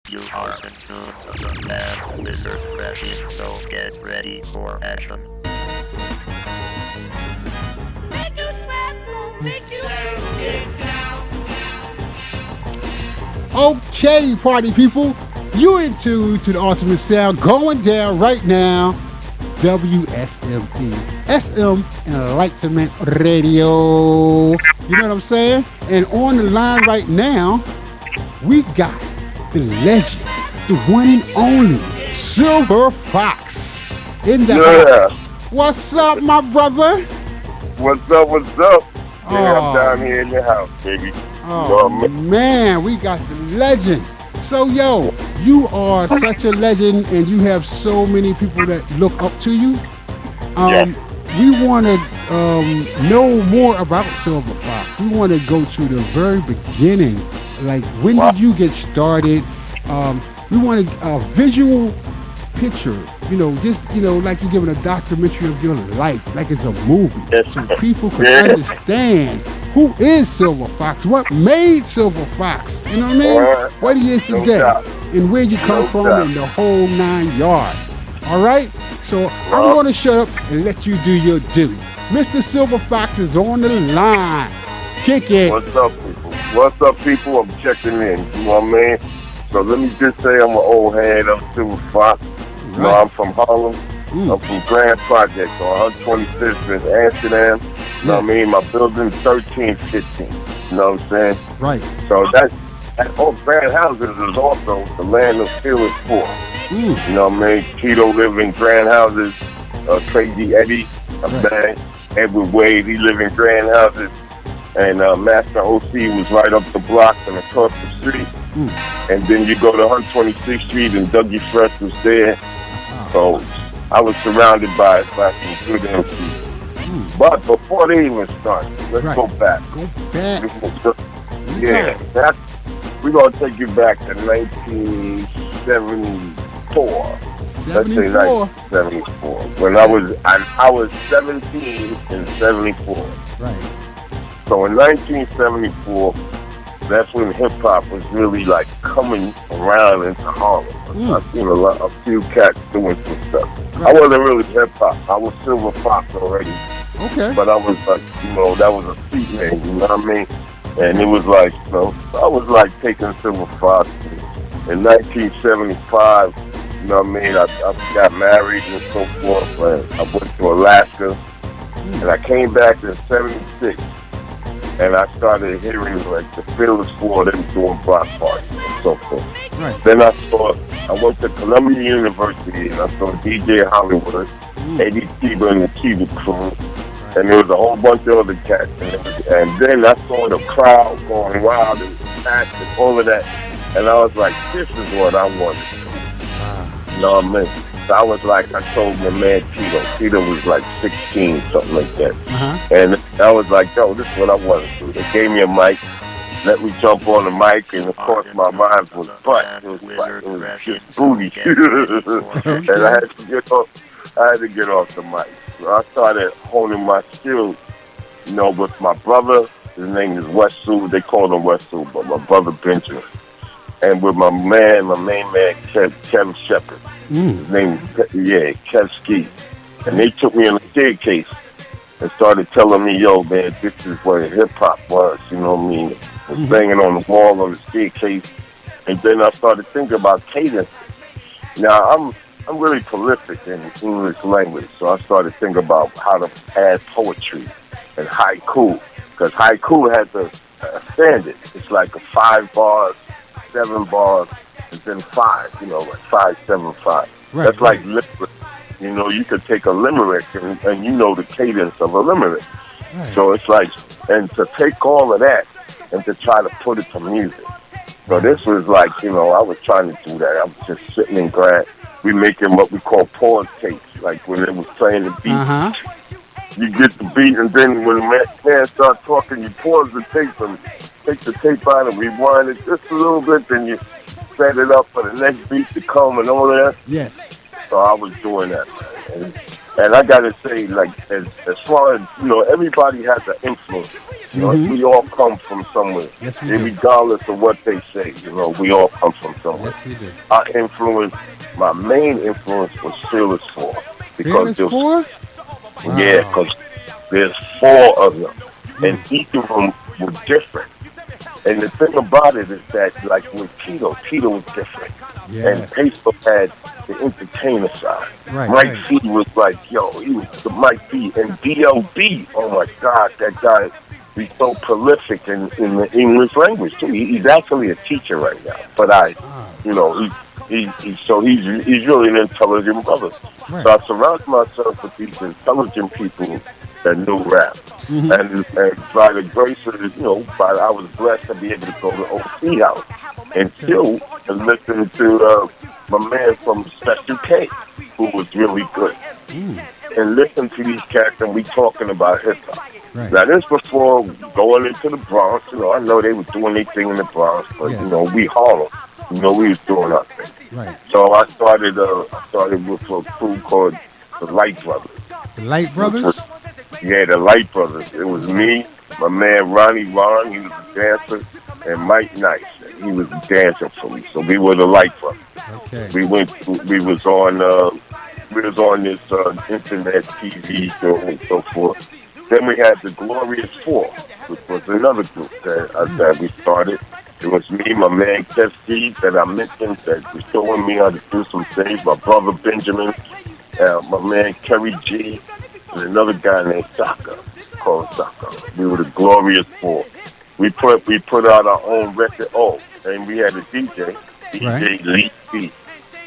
You are in tune to the man, Mr. Rasheen, so get ready for action. Make you sweat, gon' make you get down. Okay, party people, you in tune to the ultimate sound going down right now. WSME, SM Enlightenment Radio. You know what I'm saying? And on the line right now, we got the legend, the one and only Silver Fox in the Yeah. house. What's up, my brother? What's up? What's up? Yeah, I'm Oh, down here in the house, baby. Oh man, we got the legend. So yo, you are such a legend, and you have so many people that look up to you. Yes. We want to know more about Silver Fox. We want to go to the very beginning. Like, when Wow. did you get started? We want a visual picture. Just like you're giving a documentary of your life, like it's a movie, Yes. so people can Yeah. understand who is Silver Fox, what made Silver Fox. You know what I mean? Alright. What he is No today, doubt. and where you come No from, doubt. and the whole 9 yards. All right. So I'm Well. going to shut up and let you do your duty. Mr. Silver Fox is on the line. Kick it. What's up, people? What's up, people? I'm checking in. You know what I mean? So let me just say I'm an old head. I'm Silver Fox. You know, Right. I'm from Harlem. Mm. I'm from Grand Project on 125th in Amsterdam. You know what I mean? My building 1315. You know what I'm saying? Right. So that all Grand Houses is also the land of fearless poor. Mm. You know what I mean? Tito lived in Grand Houses. Crazy Eddie, Right. Edward Wade, he lived in Grand Houses. And Master OC was right up the block and across the street. Mm. And then you go to 126th Street and Dougie Fresh was there. So I was surrounded by some good MCs. Mm. But before they even started, let's Right. go back. Go back. Yeah, we're going to take you back to 1974. Let's say 74. 1974. When I was 17 in 74. Right. So in 1974, that's when hip hop was really like coming around into Harlem. Mm. I've seen a few cats doing some stuff. I Right. wasn't really hip hop. I was Silver Fox already, Okay. but I was like, that was a street name. You know what I mean? And it was like, I was like taking Silver Fox. In 1975, you know what I mean? I got married and so forth. And I went to Alaska, and I came back in '76. And I started hearing like the Fearless Four, they were doing block parties and so forth. Right. Then I went to Columbia University and I saw DJ Hollywood, Eddie Tiba and the Tiba crew, and there was a whole bunch of other cats. And then I saw the crowd going wild and cats and all of that. And I was like, this is what I wanted to do. You know what I mean? So I was like, I told my man Tito. Tito was like 16, something like that. Uh-huh. And I was like, yo, this is what I want to do. They gave me a mic, let me jump on the mic, and of course my mind was butt. It was just booty. And I had to get off the mic. So I started honing my skills, with my brother. His name is Westsue. They call him Westsue, but my brother Benjamin. And with my main man, Kev Shepard. His name is, Kev Ski. And they took me on the staircase and started telling me, yo, man, this is what hip-hop was, you know what I mean? I was banging on the wall on the staircase. And then I started thinking about cadence. Now, I'm really prolific in English language, so I started thinking about how to add poetry and haiku. Because haiku has a standard. It's like a 5 bars, 7 bars, and then 5, like 5, 7, 5. Right, That's right. like limerick. You could take a limerick and you know the cadence of a limerick. Right. So it's like, and to take all of that and to try to put it to music. So this was like, I was trying to do that. I was just sitting in class. We making what we call pause tapes. Like when they was playing the beat, Uh-huh. you get the beat, and then when the man starts talking, you pause the tape and take the tape out and rewind it just a little bit, then you set it up for the next beat to come and all that. Yes. So I was doing that, man. And I gotta say, like, as far as, everybody has an influence. Mm-hmm. We all come from somewhere, Yes, we do. regardless of what they say. We all come from somewhere. Yes, we do. Our influence, my main influence was Fearless Four because Fearless Four? yeah, Wow. because there's four of them, and Mm. each of them were different. And the thing about it is that, like with Tito was different, and Yes. Peso had the entertainer side. Right, Mike right. C was like, yo, he was the Mike B, and DLB. Oh my God, that guy. He's so prolific in the English language too. He's actually a teacher right now. But Ah, you know, he's really an intelligent brother. So right. I surround myself with these intelligent people that knew rap. Mm-hmm. And by the grace of I was blessed to be able to go to OC House and Okay. chill and listen to my man from Special K, who was really good. Mm. And listen to these cats and we talking about hip hop. Right. Now this before going into the Bronx, I know they were doing their thing in the Bronx, but Yes. we Harlem, we was doing our thing. Right. So I started with a crew called the Light Brothers, The Light which was Brothers? yeah, the Light Brothers. It was me, my man Ron, he was a dancer, and Mike Nice, he was dancing for me. So we were the Light Brothers. Okay. We went, we was on, this internet TV show and so forth. Then we had the Glorious Four, which was another group that we started. It was me, my man Kev Steve, that I mentioned, that was showing me how to do some things. My brother Benjamin, my man Kerry G, and another guy named Saka, called Saka. We were the Glorious Four. We put out our own record. Oh, and we had a DJ, Right. DJ Lee D.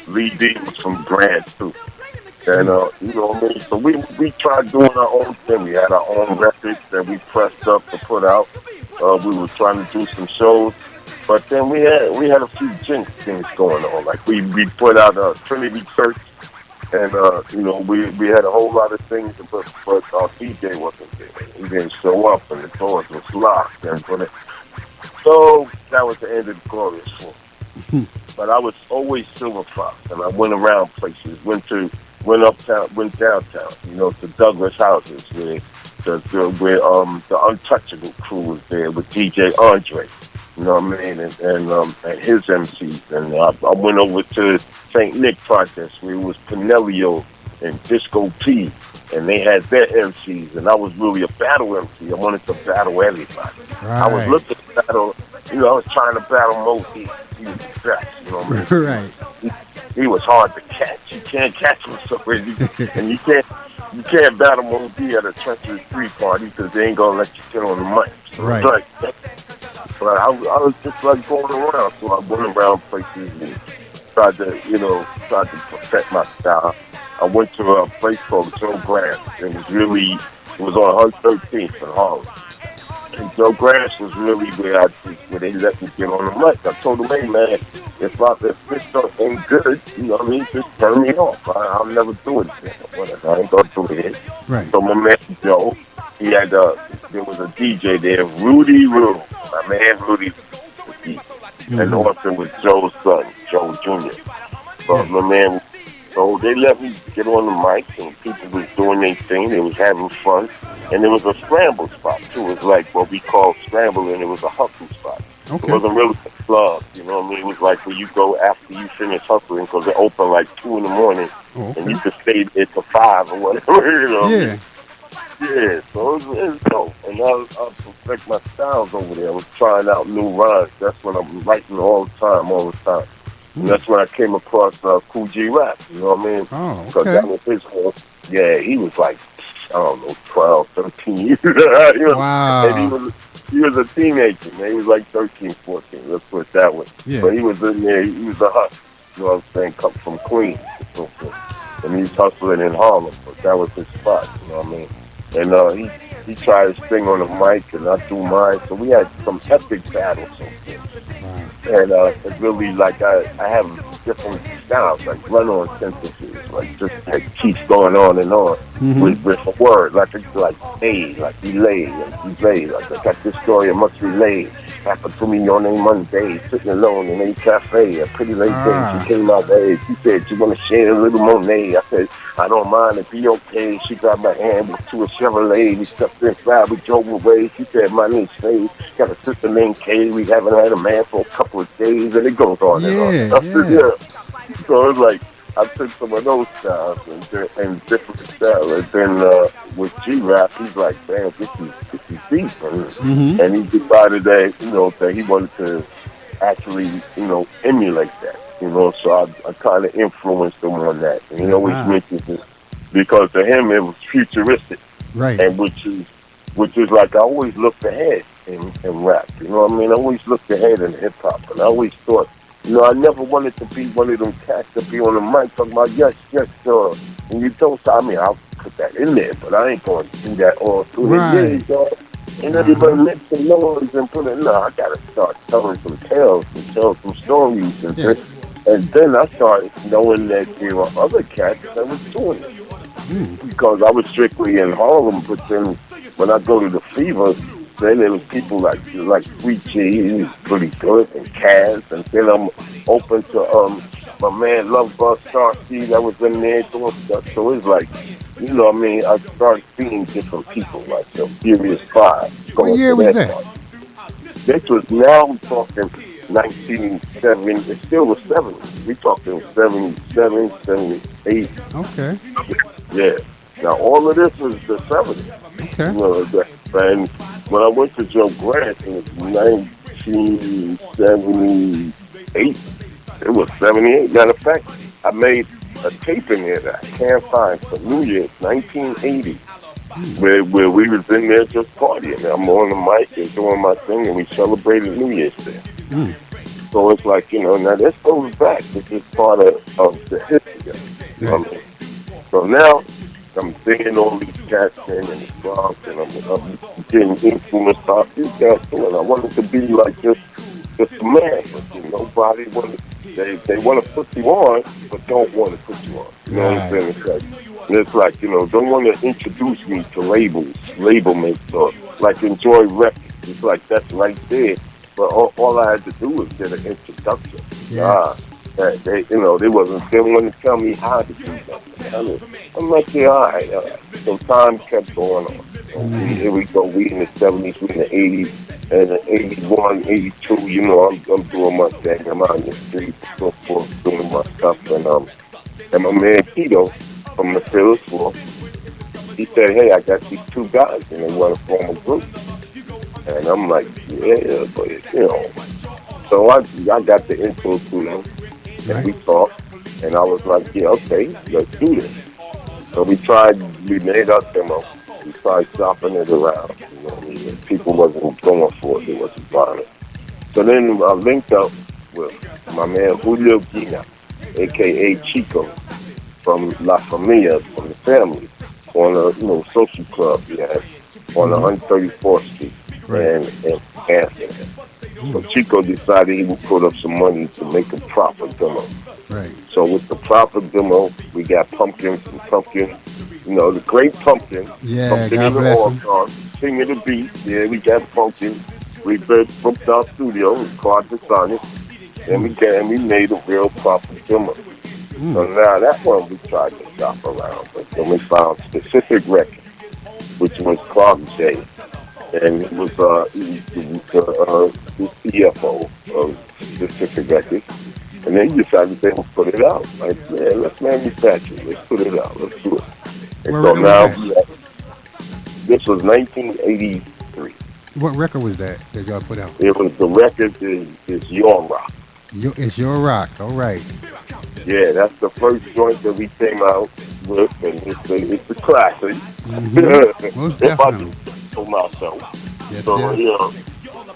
Lee D was from Grand too. And Mm. what I mean? So we tried doing our own thing. We had our own records that we pressed up to put out. We were trying to do some shows. But then we had a few jinx things going on. Like we put out Trinity Church, and we had a whole lot of things, but our DJ wasn't there. He didn't show up, and the doors was locked. So that was the end of the Glorious Four. But I was always Silver Fox, and I went around places. Went uptown, went downtown. To Douglas houses where the Untouchable crew was there with DJ Andre. You know what I mean? And his MCs. And I went over to St. Nick Projects where it was Pinelio and Disco P. And they had their MCs. And I was really a battle MC. I wanted to battle everybody. I was Right. looking to battle, I was trying to battle Modi. He was the best, you know what I mean? Right. He was hard to catch. You can't catch him so easy. And you can't battle Modi at a Treacherous 3 party because they ain't going to let you get on the mic. So Right. but I was just like going around, so I went around places and tried to perfect my style. I went to a place called Joe Grant's. It was on 113th in Harlem. And Joe Grant's was really where they let me get on the mic. I told them, hey man, if this stuff ain't good, you know what I mean, just turn me off. I'll never do it again. Whatever. I ain't gonna do it again. Right. So my man Joe, there was a DJ there, Rudy Rue. My man Rudy was the DJ. And Mhm. also with Joe's son, Joe Jr. Yeah. But my man, so they let me get on the mic and people was doing their thing. They was having fun. And there was a scramble spot too. It was like what we call scramble, and it was a hustle spot. It Okay. wasn't really a club, you know what I mean? It was like where you go after you finish hustling because it opened like 2 in the morning Oh, and okay. you could stay there till 5 or whatever, you know. Yeah. Yeah, so it was dope. And I perfect my styles over there. I was trying out new rhymes. That's when I'm writing all the time. And that's when I came across Cool G Rap, you know what I mean? Oh, Because okay. that was his whole, yeah, he was like, I don't know, 12, 13 years. And Wow. he was a teenager, man. He was like 13, 14. Let's put it that way. Yeah. But he was in there. He was a hustler. You know what I'm saying? Come from Queens. So forth. And he's hustling in Harlem. But that was his spot. You know what I mean? And he tried his thing on the mic, and I do mine. So we had some epic battles. So forth. Wow. And it really, like, I have different styles, like run-on sentences, like just like keeps going on and on Mhm. with a word, like it's like a, like relay, like relay, like I got this story, I must relay. happened to me on a Monday, sitting alone in a cafe, a pretty late day. She Ah, came out there. She said, "You want to share a little Monet?" I said, "I don't mind. It'd be okay." She grabbed my hand to a Chevrolet. We stepped inside. We drove away. She said, "My name's Faye. Got a sister named Kay. We haven't had a man for a couple of days." And it goes on and on. yeah, I said, yeah. "Yeah." So it's like I took some of those styles and different styles. And then with G Rap, he's like, "Man, this is deep." Mm-hmm. And he decided that that he wanted to actually emulate that. So I kind of influenced him on that. And he always Uh-huh. mentions it because to him it was futuristic, Right. and which is like I always looked ahead in rap. You know what I mean? I always looked ahead in hip hop, and I always thought, I never wanted to be one of them cats to be on the mic talking about yes, yes, sir. And you don't. I mean, I'll put that in there, but I ain't going to do that all through the Right. years, dog. And everybody Uh-huh. make some noise and put it. No, I gotta start telling some tales and tell some stories and Yeah. and then I started knowing that there were other cats that was doing it Mm. because I was strictly in Harlem. But then when I go to the Fever, then there was people like Sweet G, who's pretty good, and Kaz, and then I'm open to my man Love Bus Starship that was in there doing stuff. So it's like, what I mean, I started seeing different people like the Furious Five What going year to was that that? part. This was now we talking 1970. It still was 70. We talking 77, 78. Okay. Yeah. Now all of this was the 70s. Okay. And when I went to Joe Grant in 1978, it was 78. Matter of fact, I made a tape in there that I can't find for New Year's 1980, where we was in there just partying. I'm on the mic and doing my thing, and we celebrated New Year's there. Mm. So it's like, now this goes back. This is part of the history of it. You know Right. what I mean? So now I'm seeing all these cats in and the clubs, and I'm getting influenced by these cats too. And I wanted to be like just a man, but nobody wanted. They want to put you on, but don't want to put you on. You know what I'm Right. saying? It's like don't want to introduce me to label mates, or like enjoy records. It's like that's right there. But all I had to do was get an introduction. Nah, Yes. they wasn't. They didn't want to tell me how to do something. I'm like, yeah, all right, all right. So time kept going on. Mm-hmm. Here we go. We in the 70s, we in the 80s, and in 81, 82. I'm doing my thing. I'm out in the streets, so forth, doing my stuff, and my man Tito from the Phillies floor, he said, "Hey, I got these two guys, and they want to form a group." And I'm like, "Yeah, but So I got the info to them, and Right. we talked, and I was like, "Yeah, okay, let's do this." So we made our demo. We tried shopping it around. What I mean? And people wasn't going for it. They wasn't buying it. So then I linked up with my man Julio Gina, a.k.a. Chico, from La Familia, from the family, on a social club we had on Mm-hmm. 134th Street Right. and Amsterdam. So Mm. Chico decided he would put up some money to make a proper demo. Right. So with the proper demo, we got Pumpkin from Pumpkin, the great Pumpkin, Yeah. Pumpkin God in the bless All him. Stars, singing the beat. Yeah, we got Pumpkin. We booked our studio, we called the Sonic, and Mm. we made a real proper demo. So Mm. now that one we tried to shop around, but then we found specific record, which was Clark J, and he was the CFO of specific records. And then you decided they would put it out. Like, yeah, let's manufacture it. Let's put it out. Let's do it. And What so record was now that? this was 1983. What record was that y'all put out? It was the record is Your Rock. It's your rock. All right. Yeah, that's the first joint that we came out with, and it's a classic. Mm-hmm. Most If I do definitely. for myself. Yes. So Yes.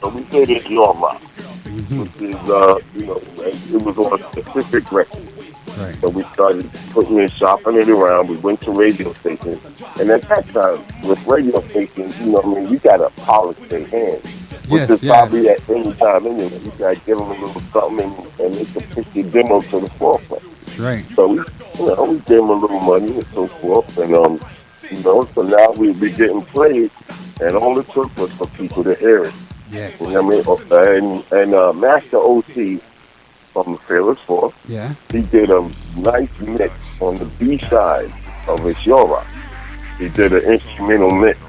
so we did it Your Rock, Mm-hmm. which is it was on a specific record. Right. So we started putting it, shopping it around. We went to radio stations. And at that time, with radio stations, you got to polish their hands. Which Yes. is Yes. probably at any time anyway. You got to give them a little something and they can push your demo to the forefront. Right. So we gave them a little money and so forth. And, so now we getting played. And all it took was for people to hear it. Yeah. You know what I mean? And Master OC from the Fearless Four, Yeah. he did a nice mix on the B side of It's Your Rock. He did an instrumental mix,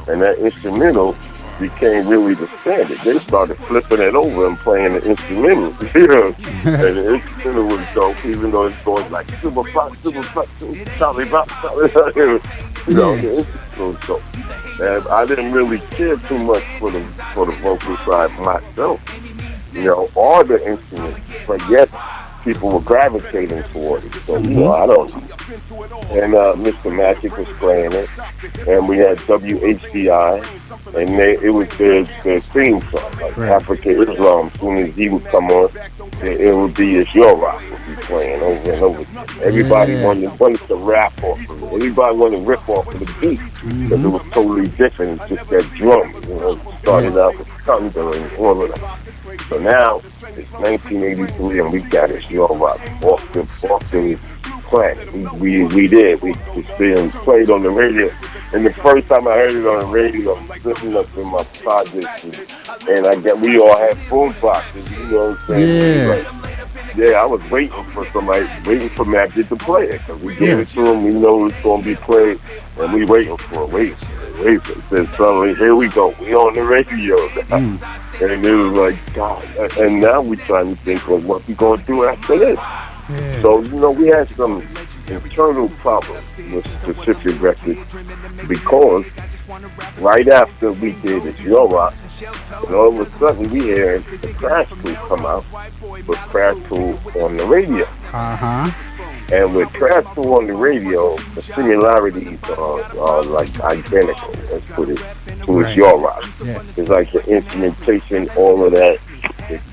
and that instrumental became really the standard. They started flipping it over and playing the instrumental, you know. And the instrumental was dope, even though it's going like super flat, Charlie Rock, Charlie Rock, you know, Yeah. the instrumental was dope. And I didn't really care too much for the vocal side myself, you know, all the instruments, but yet people were gravitating toward it. So, you know, Mm-hmm. I don't know. And Mr. Magic was playing it, and we had WHDI, and it was their theme song, like Right. Africa Islam. As soon as he would come on, it would be It's Your Rock would be playing over and over again. Everybody Yeah. wanted to rap off of it. Everybody wanted to rip off of the beat because it Mm-hmm. was totally different. It's just that drum, you know, started Yeah. out with thunder and all of that. So now it's 1983, and we got It's Your Rock off the planet. We did. It's being played on the radio. And the first time I heard it on the radio, I'm sitting up in my project, and we all had boom boxes. You know what I'm saying? And it was Yeah. like, yeah, I was waiting for Magic to play it because we gave Yeah. it to him. We know it's going to be played, and we waiting for it. Wait for it. Said, so here we go. We on the radio now. Mm. And it was like, God. And now we trying to think of what we going to do after this. Yeah. So, you know, we had some internal problems with specific records because right after we did It's Your Rock, and all of a sudden we heard the Crash Crew come out with Crash Crew on the radio. Uh-huh. And with Crash Crew on the radio, the similarities are like identical, let's put it, to It's Right. Your Rock. Yeah. It's like the instrumentation, all of that,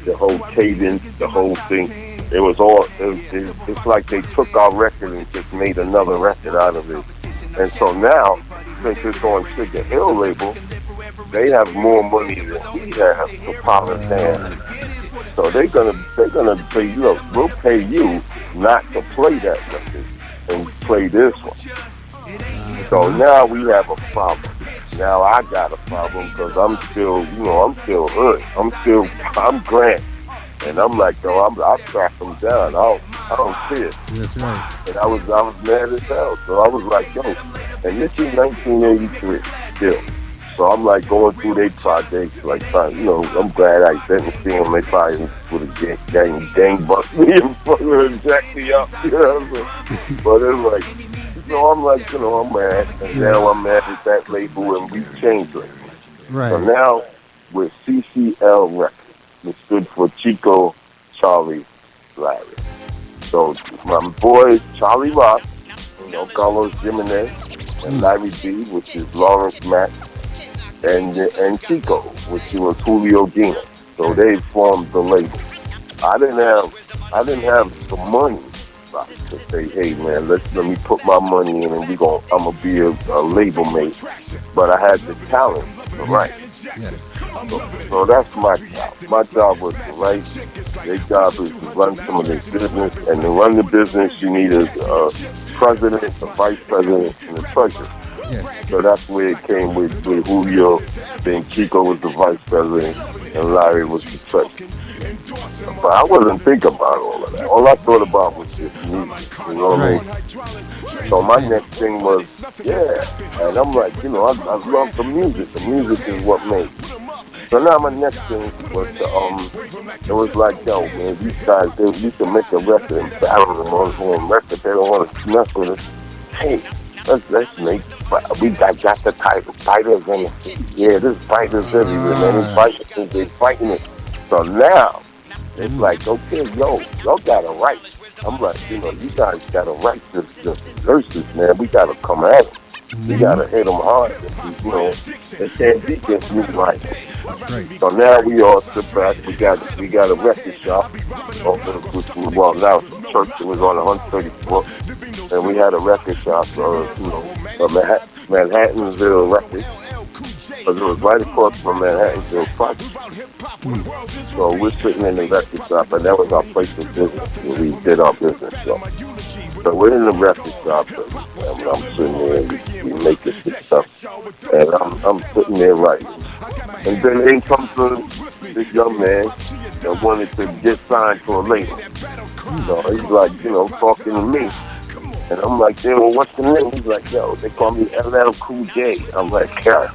the whole cadence, the whole thing. It was all, it's like they took our record and just made another record out of it. And so now, since it's on Sugar Hill label, they have more money than we have to pound it down. So they're gonna say, look, we'll pay you not to play that record and play this one. So now we have a problem. Now I got a problem because I'm still, you know, I'm still hood. I'm Grant. And I'm like, yo, I'll track them down. I don't see it. That's right. And I was mad as hell. So I was like, yo, and this is 1983 still. So I'm like going through their projects, like trying, you know, I'm glad I didn't see them. They probably would have gang bust me and fucking jack me up, you know what I'm saying? But it's like, so I'm like, you know, I'm mad. And now I'm mad at that label and we changed it. So Right. now we're CCL Records, which stood for Chico, Charlie, Larry. So my boys, Charlie Rock, you know, Carlos Jimenez, and Larry B, which is Lawrence Mack, and Chico, which was Julio Dina. So they formed the label. I didn't have the money to say, hey man, let me put my money in and I'm gonna be a label mate. But I had the talent to write. Yeah. So that's my job. My job was to write. Their job is to run some of their business, and to run the business, you need a president, a vice president, and a treasurer. Yeah. So that's where it came with Julio. Then Chico was the vice president, and Larry was the treasurer. But I wasn't thinking about all of that. All I thought about was just music. You know what I mean? So my next thing was, yeah. And I'm like, you know, I love the music. The music is what made me. So now my next thing was it was like, yo, man, these guys, they used to make a record and battle them on one record. They don't want to mess with us. Hey, let's make, we got the title, fighters in it. Yeah, there's fighters everywhere, man. They fighting it. So now, it's like, okay, yo, y'all got to write. I'm like, you know, you guys got to write this verses, man. We got to come at them. We got to hit them hard. You know, they can't be just me right. Right. So now we all sit back. We got a record shop. Well, now it's a church. It was on 134th. And we had a record shop, you know, Manhattanville Records. Because it was right across from Manhattanville Project. So we're sitting in the record shop, and that was our place of business where we did our business. So we're in the record shop, and I'm sitting there, we making this stuff. And I'm sitting there writing. And then in comes this young man that wanted to get signed to a label. He's like, talking to me. And I'm like, yeah, well, what's the name? He's like, yo, they call me LL Cool J. I'm like, God.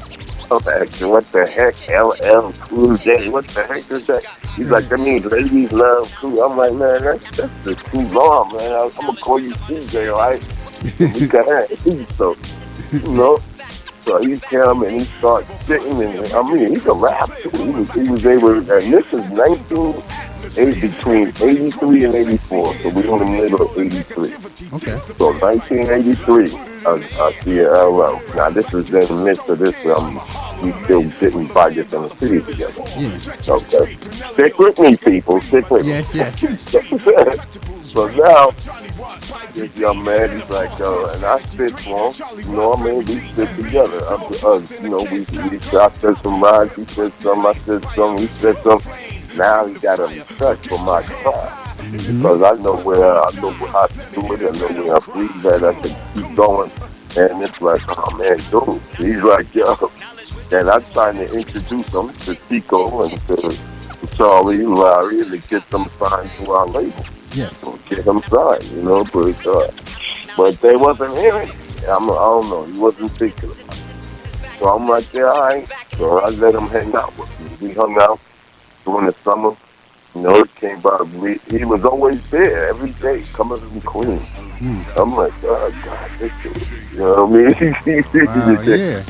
I'm asking, what the heck? LL Cool J. What the heck is that? He's like, that means ladies love cool. I'm like, man, that's just too long, man. I'm going to call you CJ, all right? We got that. So, you know. So he came and he started sitting, and I mean, he could rap too. He was able, and this is between 83 and 84. So we're in the middle of 83. Okay. So 1983, I see LL. Now this is in the midst of this. We still getting budgets in the city together. Yeah. Okay. Stick with me, people. Stick with me. Yes. So now, this young man, he's like, and I sit for him. I mean, we sit together. I said some rhymes, he said some, I said some, he said some. Now he got a respect for my craft. Because I know how to do it, I know where I breathe at, I can keep going. And it's like, oh man, dude. He's like, yo. And I'm trying to introduce him to Tico and to Charlie and Larry and to get them signed to our label. Yeah. Get them signed, but they wasn't hearing it. I don't know. He wasn't thinking about it. So I'm like, yeah, all right. So I let him hang out with me. We hung out during the summer. It came by. He was always there every day, coming from Queens. I'm like, oh, God, this dude. You know what I mean? Wow, yeah.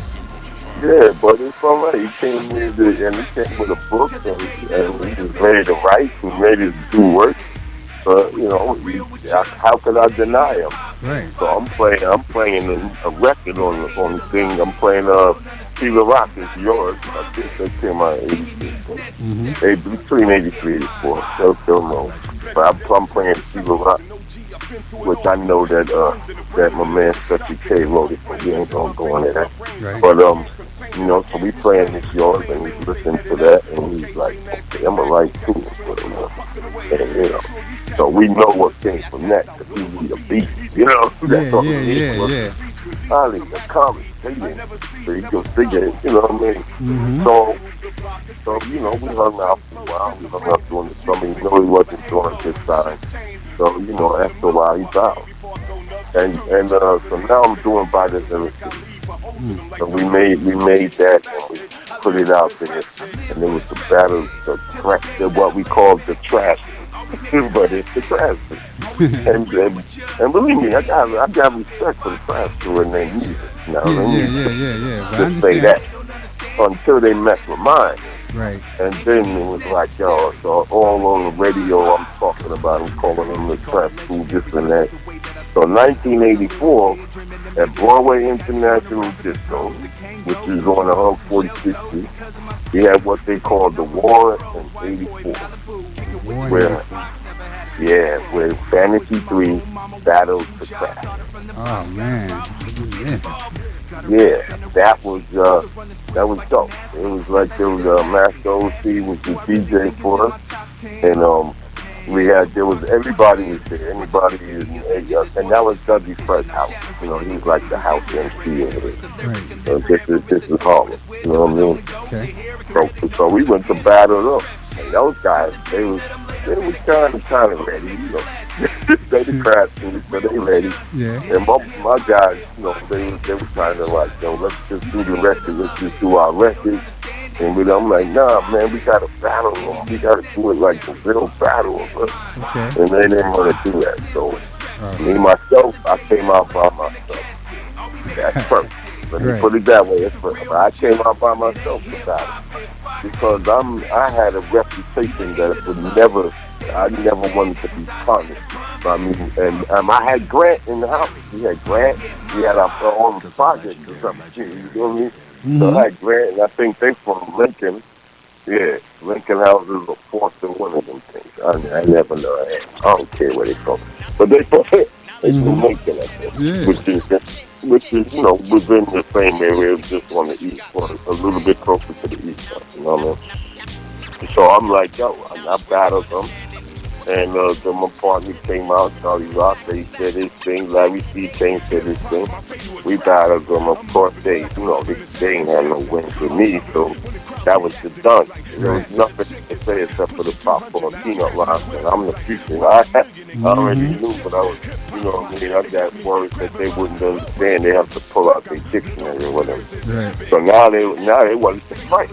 Yeah, but it's all right. He came with a book, and he was ready to write and ready to do work. But how could I deny him? Right. So I'm playing a record on the thing. I'm playing Fever Rock is Yours. I think that came out in 83. Between 83 and 84. Still know. But I'm playing Fever Rock, which I know that my man Steffi K wrote it, but we ain't gonna go into that. Right. But so we playing It's Yours, and he's listening to that, and he's like, okay, I'm gonna write too for him. And so we know what came from that, because he was a beat, that's all Yeah. Finally, the comments, so you can figure it, you know what I mean? So we hung out for a while. We hung out during the summer. He wasn't doing his time. So, after a while, he's out. And so now I'm doing By the Innocent. So we made that, and we put it out there. And it was the battle, what we call the trash. But it's the trash. And believe me, I got respect for the trash doing their music. Yeah. Just say that until they mess with mine. Right. And then it was like, so all on the radio I'm talking about, I'm calling them the trap school, this and that. So 1984, at Broadway International Disco, which is on 146th Street, we had what they called the War in 84. Where Fantasy 3 battled the craft. Oh, man. Yeah, that was dope. It was like there was Master OC was the DJ for us, and there was everybody was there. Anybody and that was Dougie Fresh house. He was like the house MC over there. Right. This is Harlem. You know what I mean? Okay. So we went to battle up. And those guys, they was kind of ready, they the crash students, but they ready. Yeah. And my guys, they were kind of like, let's just do the record, let's just do our record. And I'm like, nah, man, we got to battle them. We got to do it like a real battle. Okay. And they didn't want to do that. So me, myself, I came out by myself. That's first. Let me put it that way. It's first. I came out by myself for battle. Because I had a reputation that I never wanted to be punished. I mean, and I had Grant in the house. We had Grant. We had our own project or something. You know what I mean? So I had Grant, and I think they from Lincoln. Yeah, Lincoln houses are fourth in one of them things. I never know. I don't care where they from, but they from Lincoln, I think, which is within the same area, just on the east, or a little bit closer to the east. You know what I mean? So I'm like, I battled them. And then my partner came out, Charlie Rock, they said his thing, Larry C. Kane said his thing. We battled them, of course, they ain't had no win for me, so That was the done. There Right. was nothing to say except for the popcorn peanut lines. And I'm the future. I already Mm-hmm. knew, but I was, you know what I mean? I got words that they wouldn't understand. They have to pull out their dictionary or whatever. Right. So now they wanted to fight.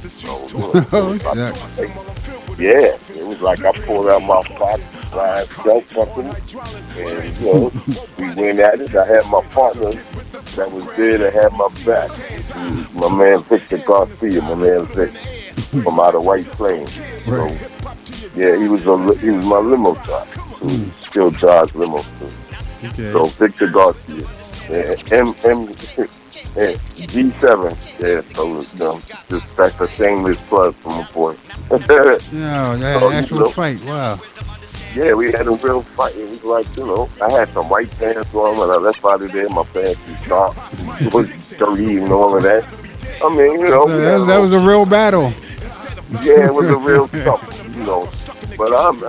So, you know, it Oh, was like, shucks. yeah, it was like I pulled out my pocket, my belt company, and, you know, we went at it. I had my partner that was there to have my back. My man Victor Garcia, my man Vic, from out of White Plains. Right. So yeah, he was my limo driver. So he Mm. still drives limo too. Okay. So Victor Garcia, yeah, yeah, G7, yeah. So just that's a shameless plug from my boy. No, that So actual fight. Wow. yeah, we had a real fight. It was like, I had some white pants on when I left out of there. My pants was dark, it was dirty and all of that. I mean, So we had a that little, was a real battle. yeah, it was a real tough. But I'm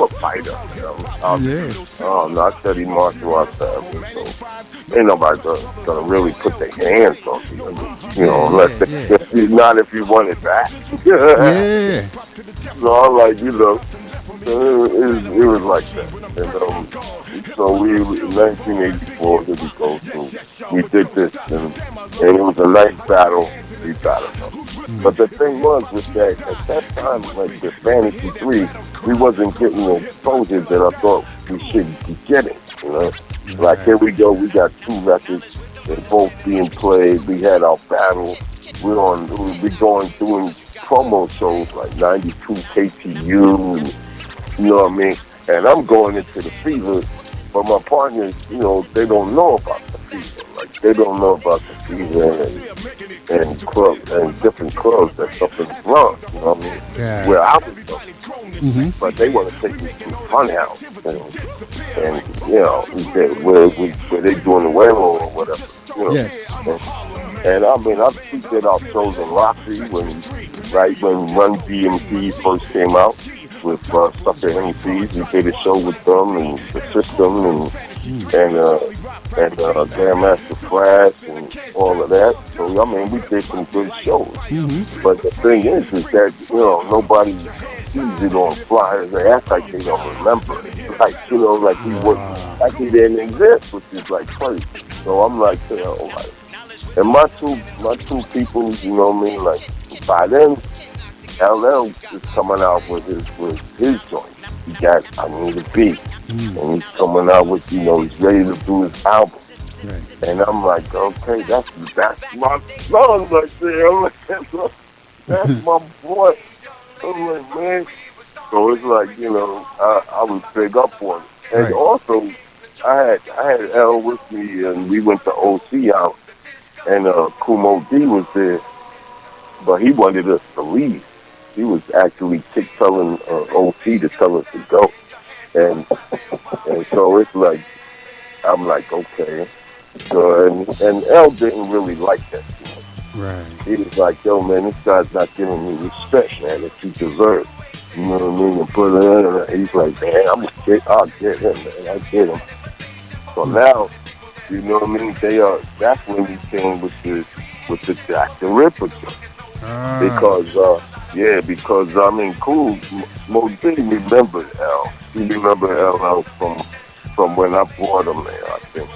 a fighter. Yeah. No, I studied martial arts forever, so ain't nobody gonna really put their hands on me. I mean, Yeah, unless yeah, they, yeah. if you want it back. Yeah. So I'm like, it was like that. And so we in 1984, here we go. So we did this, and it was a nice battle. We battled them. Mm. But the thing was with that, at that time, like the Fantasy 3, we wasn't getting the exposure that I thought we should be getting. Like, Right. here we go, we got two records, they're both being played, we had our battle, we going doing promo shows like 92 KTU, and, you know what I mean? And I'm going into the fever, but my partners, they don't know about the fever. Like, they don't know about the fever and club and different clubs that's up in the Bronx, you know what I mean? Yeah. Where I was from. Mm-hmm. But they want to take me to Funhouse, and he said where they doing the railroad or whatever. Yes. And I mean, I did our shows in Roxy when Run DMC first came out with Sucker MCs. We did a show with them and the System and Grandmaster Flash and all of that. So I mean, we did some good shows. Mm-hmm. But the thing is that nobody sees it on flyers. They act like they don't remember it. Like like like he didn't exist, which is like crazy. So I'm like, like, and my two people, you know what I mean? Like by then, LL is coming out with his joint. He got I Need a Beat, and he's coming out with he's ready to do his album. Right. And I'm like, okay, that's my son right there. I'm like, that's my boy. I'm like, man. So it's like, I was big up on it. And Right. also, I had L with me, and we went to OC out, and Kumo D was there, but he wanted us to leave. He was actually telling OC to tell us to go. And so it's like, I'm like, okay. So, and L didn't really like that. Right. He was like, yo, man, this guy's not giving me respect, man, that he deserves. You know what I mean? And put it in, he's like, man, I'll get him, man. I get him. So now, you know what I mean? That's when he came with the Jack the Ripper thing. Ah. Because I mean, cool. Mo didn't remember L. He remembered LL from when I bought him there, I think.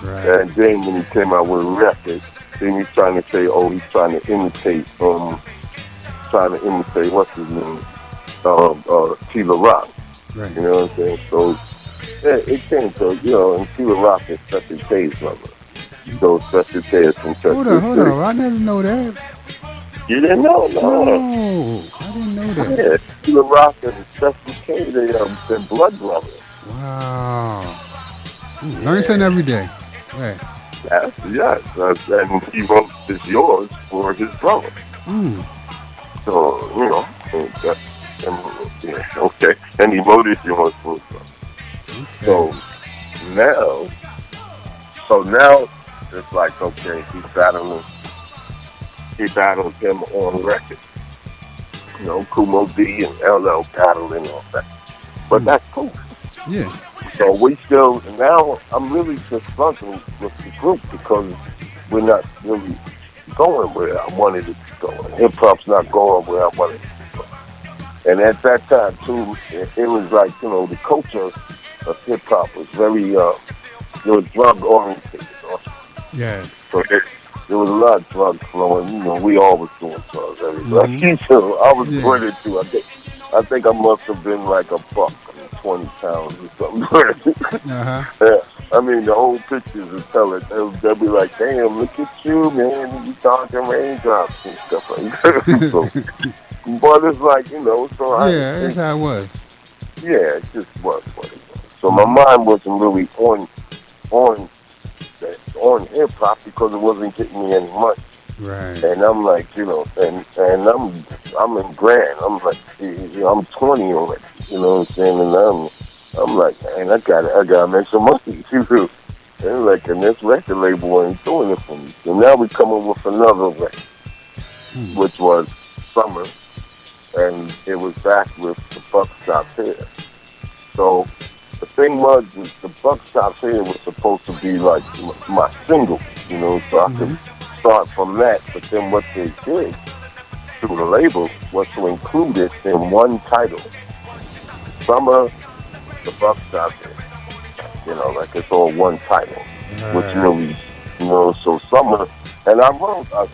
Right. And then when he came out with a record, then he's trying to say, oh, he's trying to imitate what's his name, Tila Rock. Right. You know what I'm saying? So it came to and Tila Rock is Special K's brother. So Special K is from Texas. Hold on. I never know that. You didn't know? No, No. I didn't know that. Yeah, Tila Rock and Special K, they're blood brothers. Wow. Learn something every day. Right. Yes. And he wrote "It's Yours" for his brother. Mm. So, okay. And he wrote "It's Yours" for his brother. Okay. So now it's like, okay, he battled him on record. Kumo D and LL battling all that. But that's cool. Yeah. So now I'm really just struggling with the group because we're not really going where I wanted it to go. And hip hop's not going where I wanted it to go. And at that time too, it was like, the culture of hip hop was very it was drug oriented. Yeah. So there was a lot of drugs flowing. We all was doing drugs. Mm-hmm. Everybody. So I was Yeah. doing it too. I think I must have been like a buck, 20 pounds or something. Uh-huh. Yeah. I mean, the whole pictures will tell it. They'll be like, "Damn, look at you, man! You dodging raindrops and stuff like that." So, but it's like, So Yeah, that's how it was. yeah, it just was what it was. So my Mm-hmm. mind wasn't really on on hip hop because it wasn't getting me any money. Right. And I'm like, and I'm in grand. I'm like, I'm 20 already. You know what I'm saying? And I'm like, man, I gotta make some money. And like, and this record label ain't doing it for me. So now we coming with another record, Mm. which was Summer, and it was back with the Buck Stop Here. So the thing was the Buck Stop Here was supposed to be like my single, so I could Mm-hmm. start from that. But then what they did through the label was to include it in one title, Summer, the Buck Stop Here. Like it's all one title, which Right. really, so Summer, and I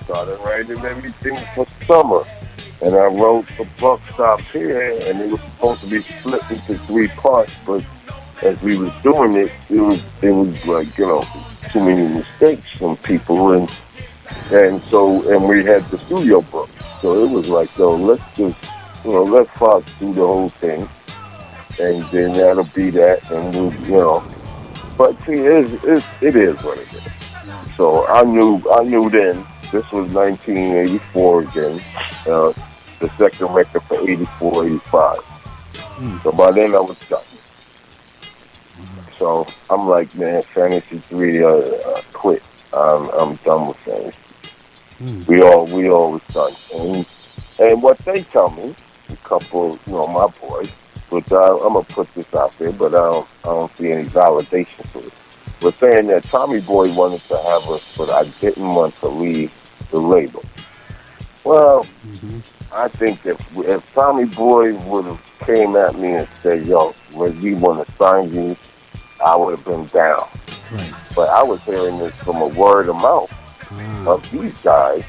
started writing everything for Summer. And I wrote the Buck Stop Here, and it was supposed to be split into three parts, but as we was doing it, it was like, too many mistakes from people, and we had the studio book. So it was like, yo, let's just, let Fox do the whole thing, and then that'll be that, and we'll. But see, it is what it is. So I knew then. This was 1984 again. The second record for 84, 85. Mm. So by then I was done. So I'm like, man, Fantasy 3, quit. I'm done with Fantasy. Mm. We all was done. And what they tell me, a couple, my boys, which I'm gonna put this out there, but I don't see any validation to it. Was saying that Tommy Boy wanted to have us, but I didn't want to leave the label. Well, Mm-hmm. I think if Tommy Boy would have came at me and said, "Yo, when we want to sign you," I would have been down. Right. But I was hearing this from a word of mouth Ah. of these guys,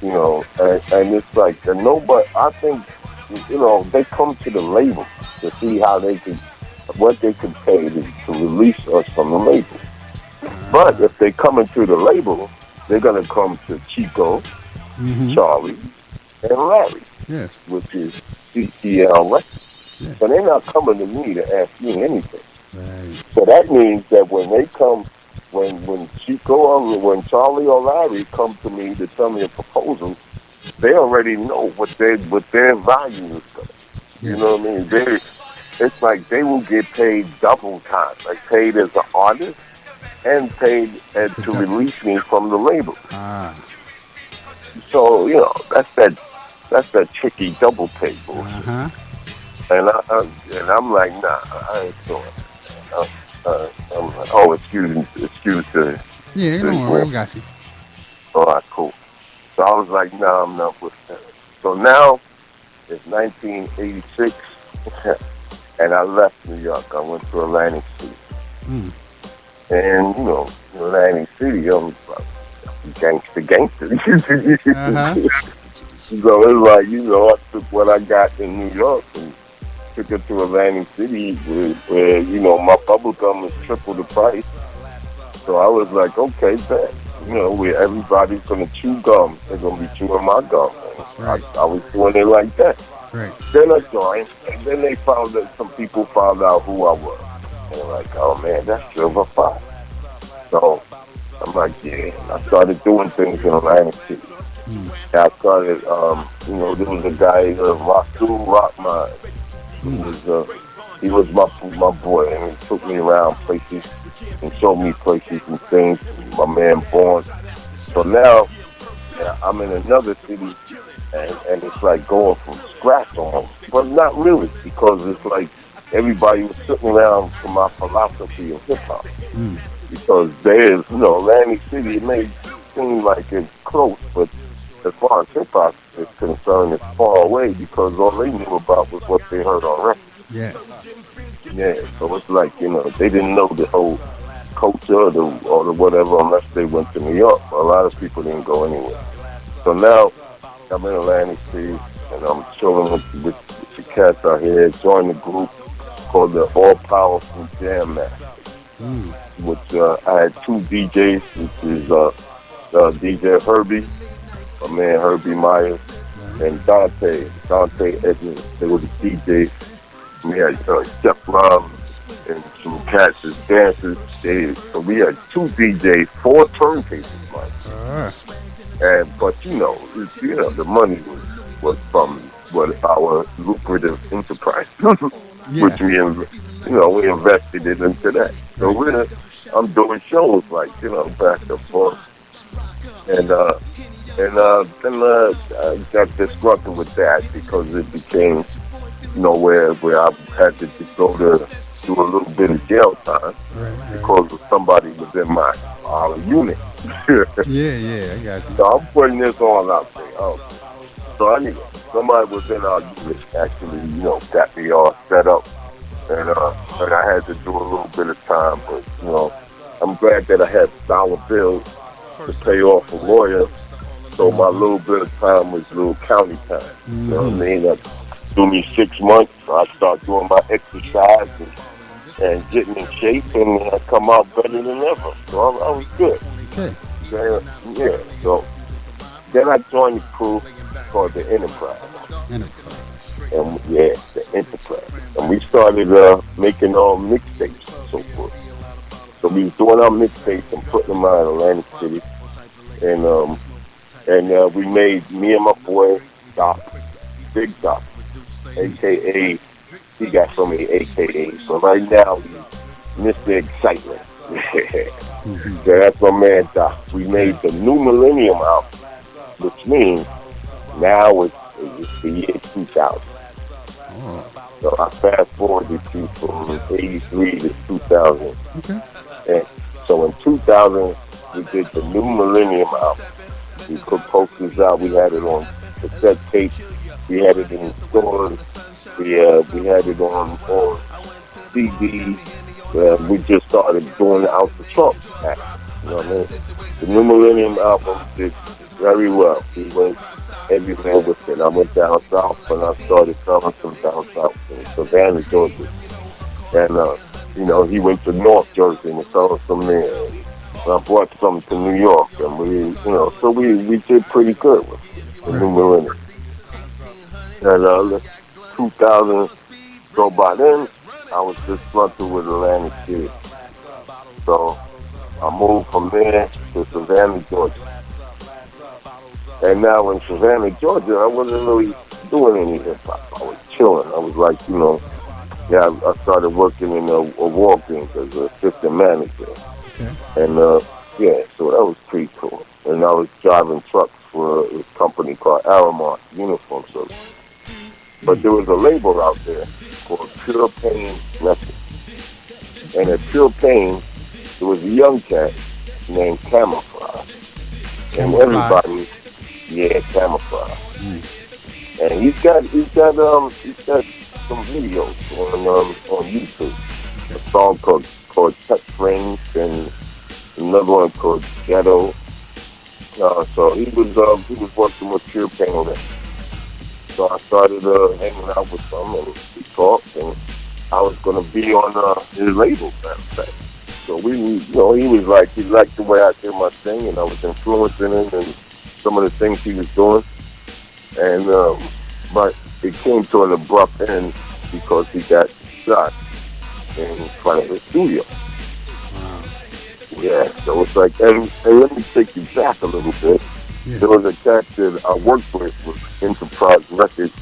and it's like nobody. I think they come to the label to see how they could, what they could pay to release us from the label. But Ah. if they come into the label, they're gonna come to Chico, Mm-hmm. Charlie, and Larry, Yes. which is CTL Records. Yes. So they're not coming to me to ask me anything. Right. So that means that when they come, when Chico or when Charlie or Larry come to me to tell me a proposal, they already know what their value is going. You Yes. know what I mean? It's like they will get paid double time, like paid as an artist and paid The to double. release me from the label. Ah. So that's that tricky double pay bullshit. Uh-huh. And I'm like, nah, I ain't doing it. I'm like, oh, excuse Yeah, the don't worry, we got you. all right, cool. So I was like, nah, I'm not with that. So now it's 1986, and I left New York. I went to Atlantic City, Mm. and Atlantic City, I was like, gangster. Uh-huh. So it's like, I took what I got in New York and took it to Atlantic City where my bubble gum is triple the price. So I was like, okay, bet. Where everybody's gonna chew gum, they're gonna be chewing my gum. Right. I was doing it like that. Right. Then I joined, and then they found that some people found out who I was. And they're like, oh man, that's Silver Fox. So I'm like, yeah. I started doing things in Atlantic City. Mm. I started, there was a guy, Rasul Rockmine. Mm. He was my boy, and he took me around places and showed me places and things. My man Born. So now, yeah, I'm in another city, and it's like going from scratch almost, but not really, because it's like everybody was sitting around for my philosophy of hip hop. Mm. Because there's, Atlantic City, it made seem like it's close, but as far as hip hop is concerned, it's far away because all they knew about was what they heard on record. Yeah. Yeah, so it's like they didn't know the whole culture or the whatever unless they went to New York. A lot of people didn't go anywhere. So now I'm in Atlantic City and I'm chilling with the cats out here. Joined a group called the All Powerful Jam Master, Mm. which I had two DJs, which is DJ Herbie, my man Herbie Myers, and Dante Edmonds. They were the DJs. We had Steph Rob and some cats as dancers. So we had two DJs, four turntables, man. But the money was from our lucrative enterprise, Yeah. which we invested it into that. So I'm doing shows like back and forth, and then I got disgruntled with that because it became where I had to just go to do a little bit of jail time because somebody was in my unit. Yeah, I got you. So I'm putting this on out there. So anyway, somebody was in our unit actually, got me all set up, and I had to do a little bit of time, but I'm glad that I had dollar bills to pay off a lawyer. So my little bit of time was little county time. You know what I mean? That do me 6 months. So I start doing my exercise and getting in shape, and I come out better than ever. So I was good. Okay. Yeah. So then I joined the crew called the Enterprise. Enterprise. And the Enterprise. And we started making all mixtapes and so forth. So we was doing our mixtapes and putting them out in Atlantic City. And we made me and my boy Doc, Big Doc, aka he got so many AKAs. So right now he's Mr. Excitement. So that's my man Doc. We made the New Millennium album, which means now it's the year 2000. So I fast forwarded to from 83 to 2000. Okay. And so in 2000, we did the New Millennium album. We put posters out. We had it on cassette tape. We had it in stores. We had it on CD. We just started doing it out the truck. You know what I mean? The New Millennium album did very well. We went everywhere with it. I went down south and I started selling some down south in Savannah, Georgia. And he went to North Jersey and sold some there. I brought some to New York, and we did pretty good with the New Millennium. And 2000, so by then, I was disgruntled with Atlantic City. So I moved from there to Savannah, Georgia. And now in Savannah, Georgia, I wasn't really doing any hip-hop. I was chilling. I was like, I started working in a Walgreens as an assistant manager. Okay. And so that was pretty cool. And I was driving trucks for a company called Aramont Uniform Service. But there was a label out there called Pure Pain Records. And at Pure Pain, there was a young cat named Camouflage. And everybody, Camouflage. And he's got some videos on YouTube. A song called Touch Rings and another one called Ghetto. So he was working with Pure Pain then. So I started hanging out with him and we talked, and I was gonna be on his label, matter of fact. So he was like, he liked the way I did my thing, and I was influencing him and some of the things he was doing. And but it came to an abrupt end because he got shot in front of the studio. Yeah, so it's like, and let me take you back a little bit. Yeah. There was a cat that I worked with Enterprise Records,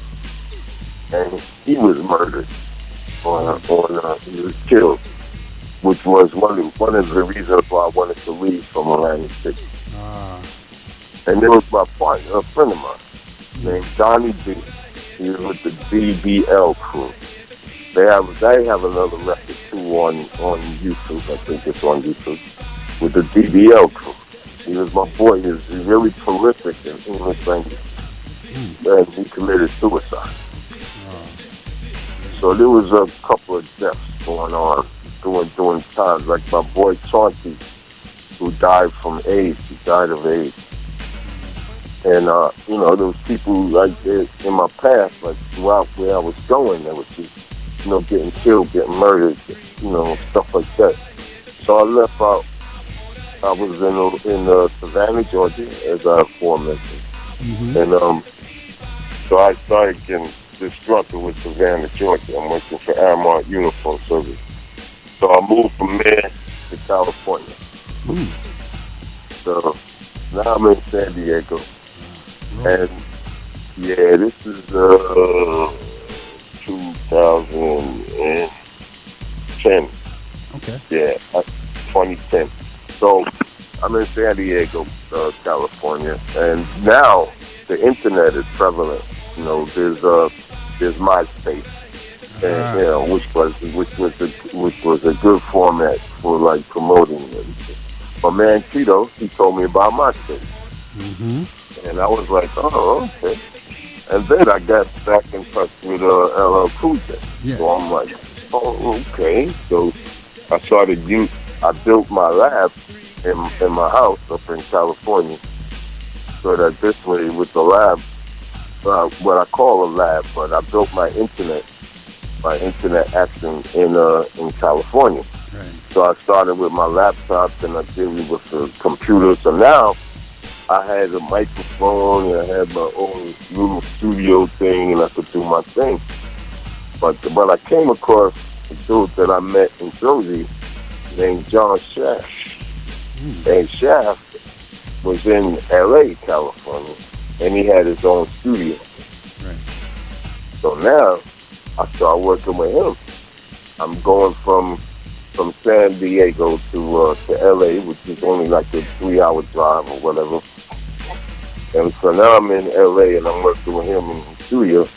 and he was murdered, he was killed, which was one of the reasons why I wanted to leave from Atlantic City. And there was my partner, a friend of mine, named Donnie B. He was with the BBL crew. They have another record too on YouTube. I think it's on YouTube with the BBL crew. He was my boy. He's really prolific in English language. And he committed suicide. So there was a couple of deaths going on during times. Like my boy Chauncey, who died from AIDS. He died of AIDS. And, there was people like in my past, like throughout where I was going, that was just, getting killed, getting murdered, stuff like that. So I left out. I was in Savannah, Georgia, as I aforementioned. And so I started getting disgruntled with Savannah, Georgia. I'm working for Airmont Uniform Service. So I moved from there to California. So now I'm in San Diego. And yeah, this is 2010. Okay. Yeah, 2010. So I'm in San Diego, California, and now the internet is prevalent. There's MySpace, and which was a good format for like promoting everything. My man Tito, he told me about MySpace. And I was like, oh, okay. And then I got back in touch with LL Cool J. Yeah. So I'm like, oh, okay. So I built my lab in my house up in California. So that this way with the lab, what I call a lab, but I built my internet action in California. Right. So I started with my laptop, and I did it with the computer. So now I had a microphone, and I had my own little studio thing, and I could do my thing. But I came across a dude that I met in Jersey named John Shaft. And Shaft was in L.A., California, and he had his own studio. Right. So now I started working with him. I'm going from San Diego to L.A., which is only like a 3-hour drive or whatever. And so now I'm in L.A. and I'm working with him in the studio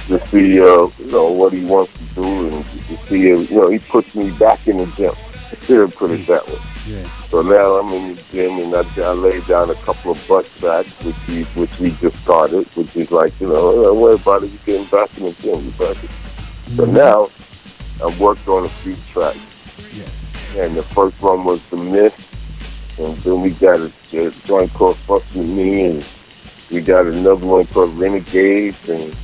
to see, what he wants to do, and to see, he puts me back in the gym. Put it that way. Yeah. So now I'm in the gym, and I laid down a couple of butt tracks, which we just started, which is like, don't worry about it, you're getting back in the gym, you back in. So now I've worked on a few tracks. Yeah. And the first one was The Myth, and then we got a joint called Fuck With Me, and we got another one called Renegades, and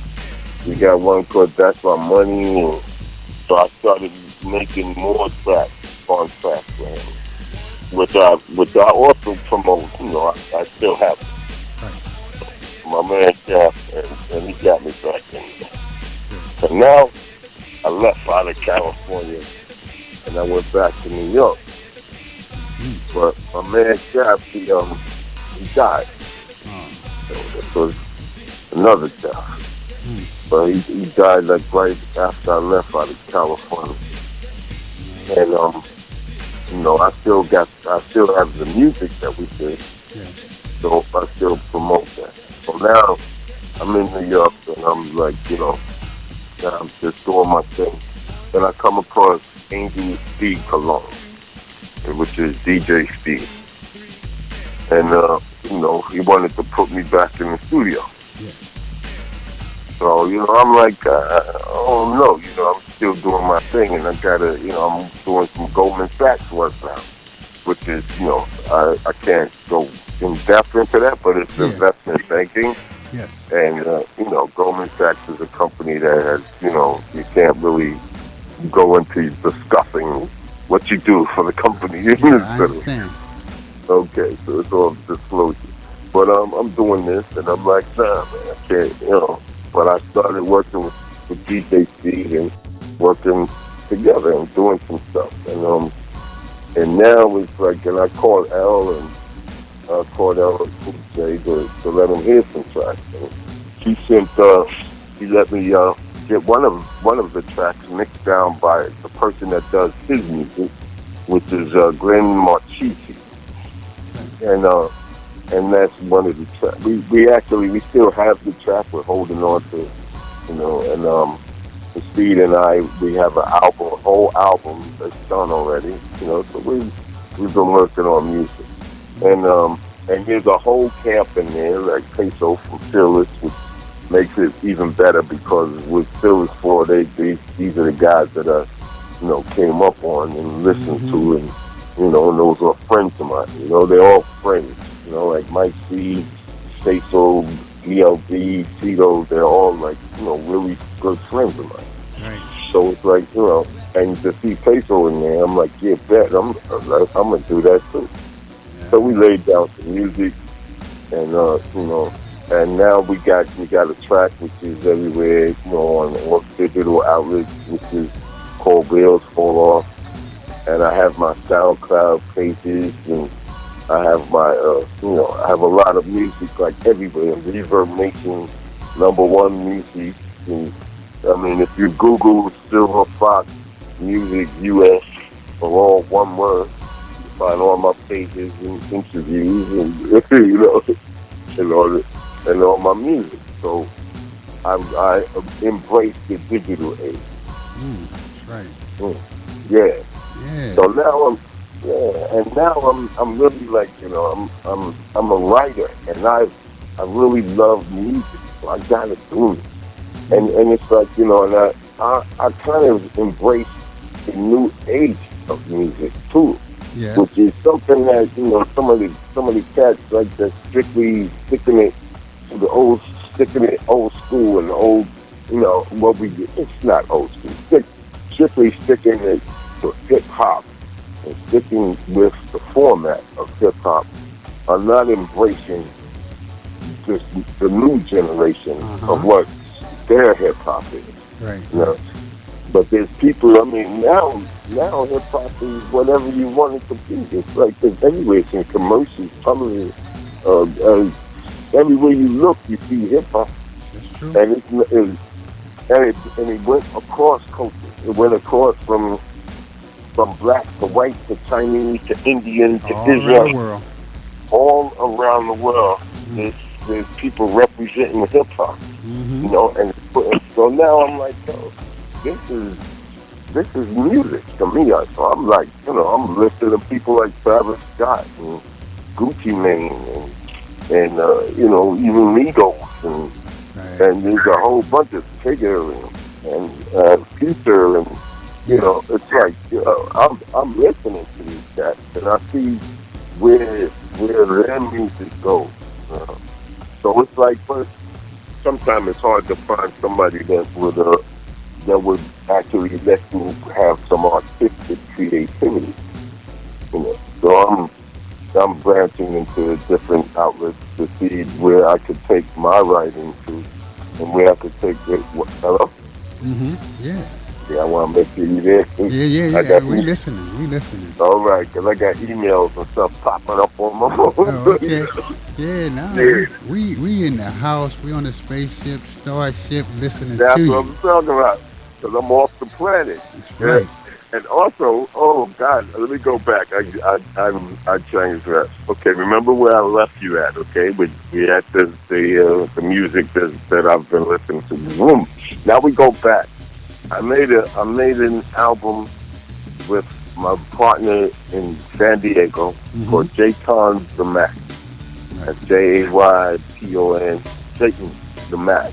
we got one called That's My Money, and so I started making more tracks on tracks for him, which I also promote. I still have it. My man Jeff, and he got me back in there. So now I left out of California and I went back to New York. But my man Jeff, he died. So this was another death. But he died like right after I left out of California. And I still have the music that we did. Yeah. So I still promote that. So now I'm in New York, and I'm like, now I'm just doing my thing. Then I come across Angel Speed Cologne, which is DJ Speed. And he wanted to put me back in the studio. Yeah. So, I'm like, oh no, I'm still doing my thing, and I gotta, I'm doing some Goldman Sachs work now, which is, I can't go in depth into that, but it's investment banking. Yes. And, Goldman Sachs is a company that has, you can't really go into discussing what you do for the company. I understand. Okay, so it's all disclosure. But I'm doing this, and I'm like, nah, man, I can't, But I started working with DJ Speed and working together and doing some stuff. And now it's like, and I called L and Cool J to let him hear some tracks. And he let me get one of the tracks mixed down by the person that does his music, which is Glenn Marchisi. And that's one of the tracks. We still have the track. We're holding on to, and Speed and I, we have a whole album that's done already, so we've been working on music. and there's a whole camp in there, like Peso from Phyllis, which makes it even better because with Phyllis 4, these are the guys that I, came up on and listened to, and and those are friends of mine. They're all friends. Like Mike C, Peso, ELD, Tito, they're all like, really good friends of mine. Right. So it's like, and to see Peso in there, I'm like, yeah, bet, I'm gonna do that too. Yeah. So we laid down some music, and and now we got a track which is everywhere, on all digital outlets, which is called Wheels Fall Off, and I have my SoundCloud pages, and I have my I have a lot of music like everywhere. Reverb Nation #1 music, and I mean if you Google Silver Fox Music US for all one word, you find all my pages and interviews and and all my music. So I embrace the digital age. That's right. Yeah. Yeah. So now and now I'm really like I'm a writer, and I really love music. So I gotta do it, and it's like and I kind of embrace the new age of music too. Yeah. Which is something that some of the cats like that strictly sticking it to the sticking it old school and old what we do. It's not old school. Strictly sticking it to hip hop and sticking with the format of hip hop are not embracing just the new generation of what their hip hop is. Right. But there's people. I mean, now hip hop is whatever you want it to be. It's like it's everywhere. It's in commercials, television, everywhere you look, you see hip hop. That's true. And it went across cultures. It went across from black to white to Chinese to Indian to Israel. All around the world, there's people representing hip hop. And so now I'm like, this is music to me. So I'm like, I'm listening to people like Travis Scott and Gucci Mane and even Migos and there's a whole bunch of Tigger and Future and it's like I'm listening to these cats and I see where their music goes. So it's like, but sometimes it's hard to find somebody that would actually let you have some artistic creativity. So I'm branching into different outlets to see where I could take my writing to and where I could take it. Hello? Yeah. Yeah, I want to make sure you're there. Yeah. We listening. All right, because I got emails and stuff popping up on my phone. Oh, okay. Yeah, we in the house. We on the spaceship, Starship, listening That's to you. what I'm talking about. Because I'm off the planet. That's right. And also, oh God, let me go back. I changed that. Okay, remember where I left you at? Okay, we had the music that I've been listening to. Boom. Now we go back. I made an album with my partner in San Diego called Jayton the Mac. That's Jayton, Jayton the Mac.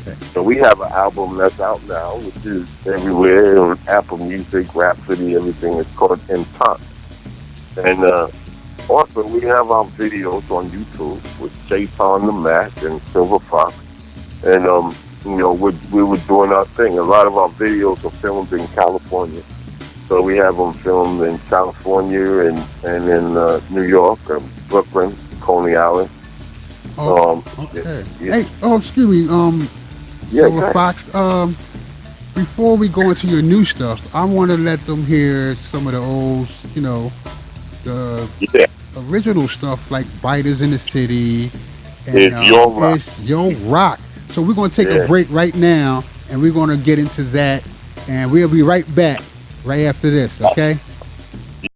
Okay. So we have an album that's out now, which is everywhere on Apple Music, Rhapsody, everything. It's called Intent. And also we have our videos on YouTube with Jayton the Mac and Silver Fox. And we were doing our thing. A lot of our videos are filmed in California. So we have them filmed in California and in New York, Brooklyn, Coney Island. Okay. Yeah. Hey, excuse me. Yeah, Fox. Before we go into your new stuff, I want to let them hear some of the old, the original stuff like Biters in the City. And, it's Yo Rock. So we're going to take a break right now, and we're going to get into that, and we'll be right back right after this, okay?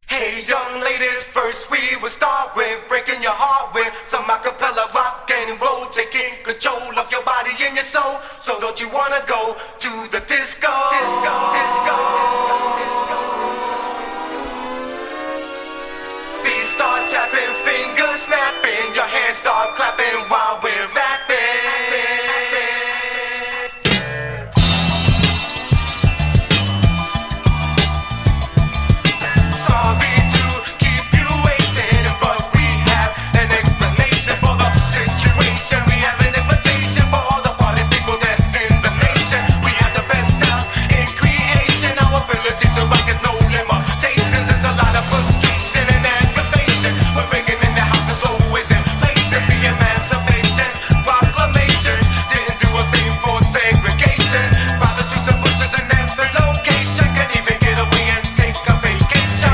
Hey, young ladies, first we will start with breaking your heart with some acapella rock and roll, taking control of your body and your soul. So don't you want to go to the disco? Feet start tapping fingers. laughing while we're rapping. Sorry to keep you waiting, but we have an explanation for the situation. We have an invitation for all the party people that's in the nation. We have the best sounds in creation. Our ability to rock is no limitations. There's a lot of frustration and aggravation. We're bringing in the house is always inflation. The emancipation proclamation didn't do a thing for segregation. Prostitutes and pushers in every location can even get away and take a vacation.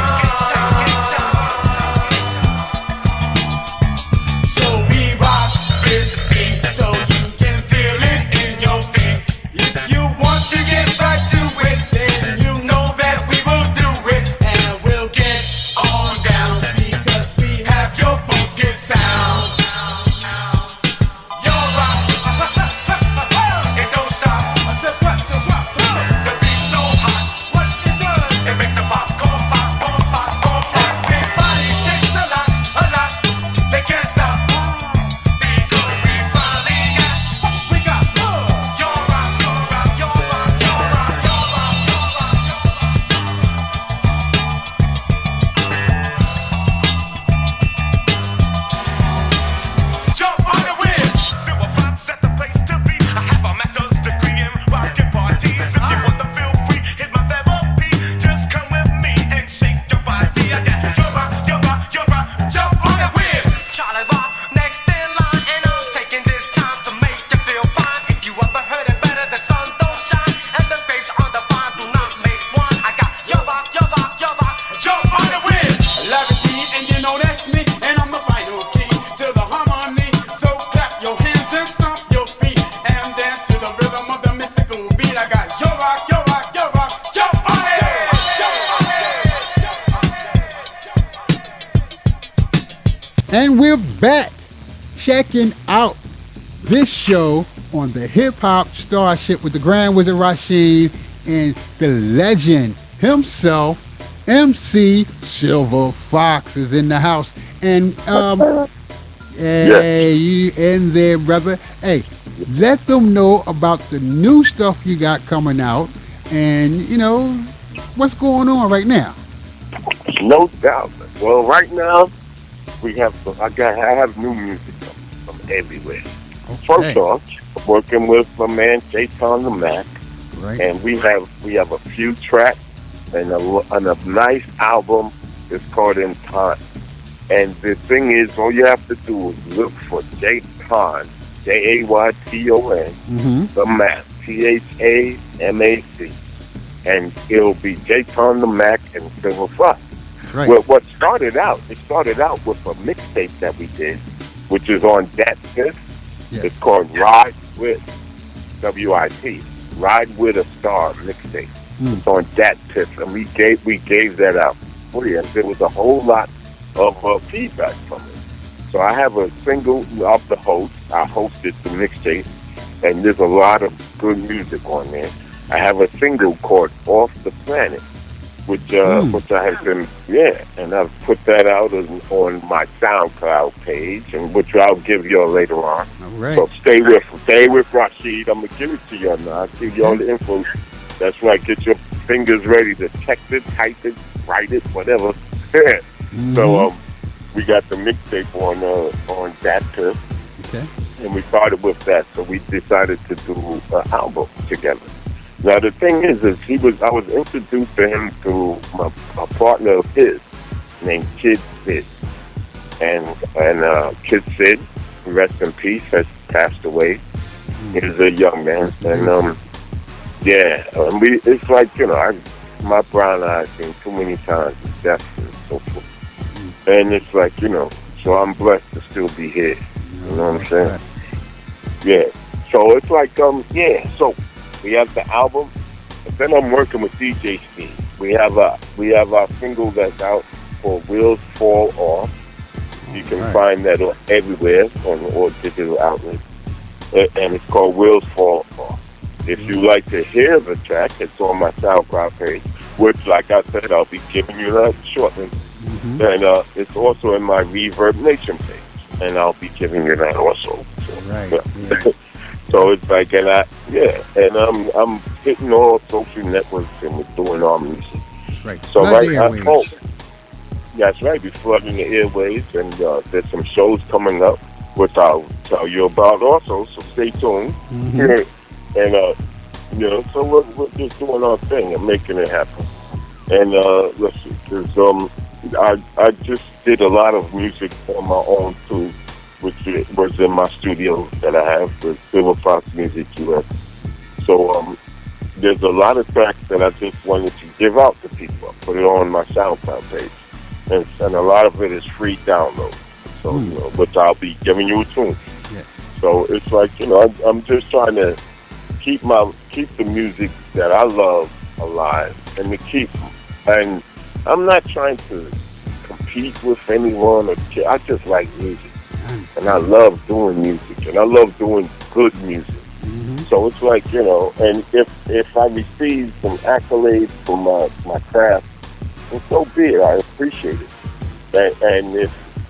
So we rock this beat so you can feel it in your feet. If you want to get back to it, then you know that we will do it. And we'll get on down because we have your funky sound. Your rock, it don't stop. I said what? The beat's so hot, what it does? It makes the popcorn pop, pop, pop, pop. Everybody shakes a lot. They can't stop because we finally got what we got. Your rock, your rock, your rock, your rock, your rock, your rock. Jump on the wind. Silver Fox set the place to be. I have a master's degree in rockin' parties. If you want to feel free, here's my therapy. Just come with me and shake your body. I got your rock, your rock, your rock. Jump on the wind. Charlie Rock next in line, and I'm taking this time to make you feel fine. If you ever heard it better, the sun don't shine, and the babes on the vine do not make one. I got your rock, your rock, your rock. Jump on the wind. Larry, and you know that's me, and I'm the final key to the harmony. So clap your hands and stomp your feet and dance to the rhythm of the mystical beat. I got your rock, your rock, your rock. Jump on it. And we're back checking out this show on the Hip Hop Starship with the Grand Wizard Rasheen and the legend himself, MC Silver Fox, is in the house. And hey, you in there, brother? Hey, let them know about the new stuff you got coming out, and you know what's going on right now. No doubt. Well, right now we have I have new music from everywhere. Okay. First off, I'm working with my man J-Ton the Mac, Right. and we have a few tracks and a nice album. It's called In Time. And the thing is, all you have to do is look for J-Ton, Jayton, the Mac, THAMAC, and it'll be J-Ton the Mac and Silver Fox. Right. Well, it started out with a mixtape that we did, which is on that disc. Yeah. It's called Ride With, WIT, Ride With a Star mixtape. It's on that tip, and we gave that out free, and there was a whole lot of feedback from it. So I have a single off the host. I hosted the mixtape, and there's a lot of good music on there. I have a single called Off the Planet, which I have been, and I've put that out on my SoundCloud page, and which I'll give you all later on. All right. So stay with Rashid. I'm gonna give it to you now. I'll give you all the info. That's right. Get your fingers ready to text it, type it, write it, whatever. So we got the mixtape on that tip. Okay. And we started with that. So we decided to do an album together. Now the thing is I was introduced to him through a partner of his named Kid Sid, and Kid Sid, rest in peace, has passed away. He was a young man, and it's like my brown eyes seen too many times of death and so forth, and it's like so I'm blessed to still be here. You know what I'm saying? Yeah. So it's like so. We have the album, and then I'm working with DJ Steve. We have our single that's out called Wheels Fall Off. You can find that everywhere on all digital outlets, and it's called Wheels Fall Off. If you like to hear the track, it's on my SoundCloud page, which, like I said, I'll be giving you that shortly. And it's also in my Reverb Nation page. and I'll be giving you that also. So, Right. yeah. Yeah. So it's like, and I'm hitting all social networks and we're doing our music. Right. So Flood right, the airwaves. that's right, we're flooding the airwaves, and there's some shows coming up, which I'll tell you about also. So stay tuned. Mhm. And so we're just doing our thing and making it happen. And listen, because I just did a lot of music on my own too, which was in my studio that I have, the Silver Fox Music US. So there's a lot of tracks that I just wanted to give out to people. I put it on my SoundCloud page, and a lot of it is free download. So which I'll be giving you a tune. Yeah. So it's like I'm just trying to keep the music that I love alive, and to keep. And I'm not trying to compete with anyone. I just like music, and I love doing music, and I love doing good music. Mhm. So it's like, and if I receive some accolades for my craft, then so be it. I appreciate it. And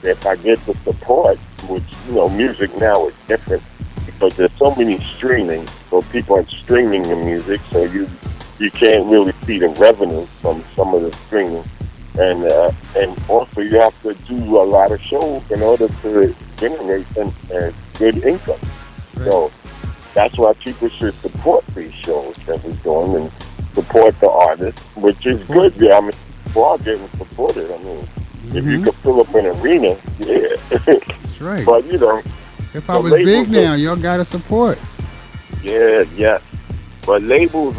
if I get the support, which music now is different because there's so many streaming, so people are streaming the music, so you can't really see the revenue from some of the streaming, and also you have to do a lot of shows in order to generate good income. Right. So that's why people should support these shows that we're doing and support the artists, which is good. Yeah, I mean, we're all getting supported. I mean, if you Mhm. could fill up an arena, yeah. That's right. But If I the was big labels now, y'all gotta support. yes. But labels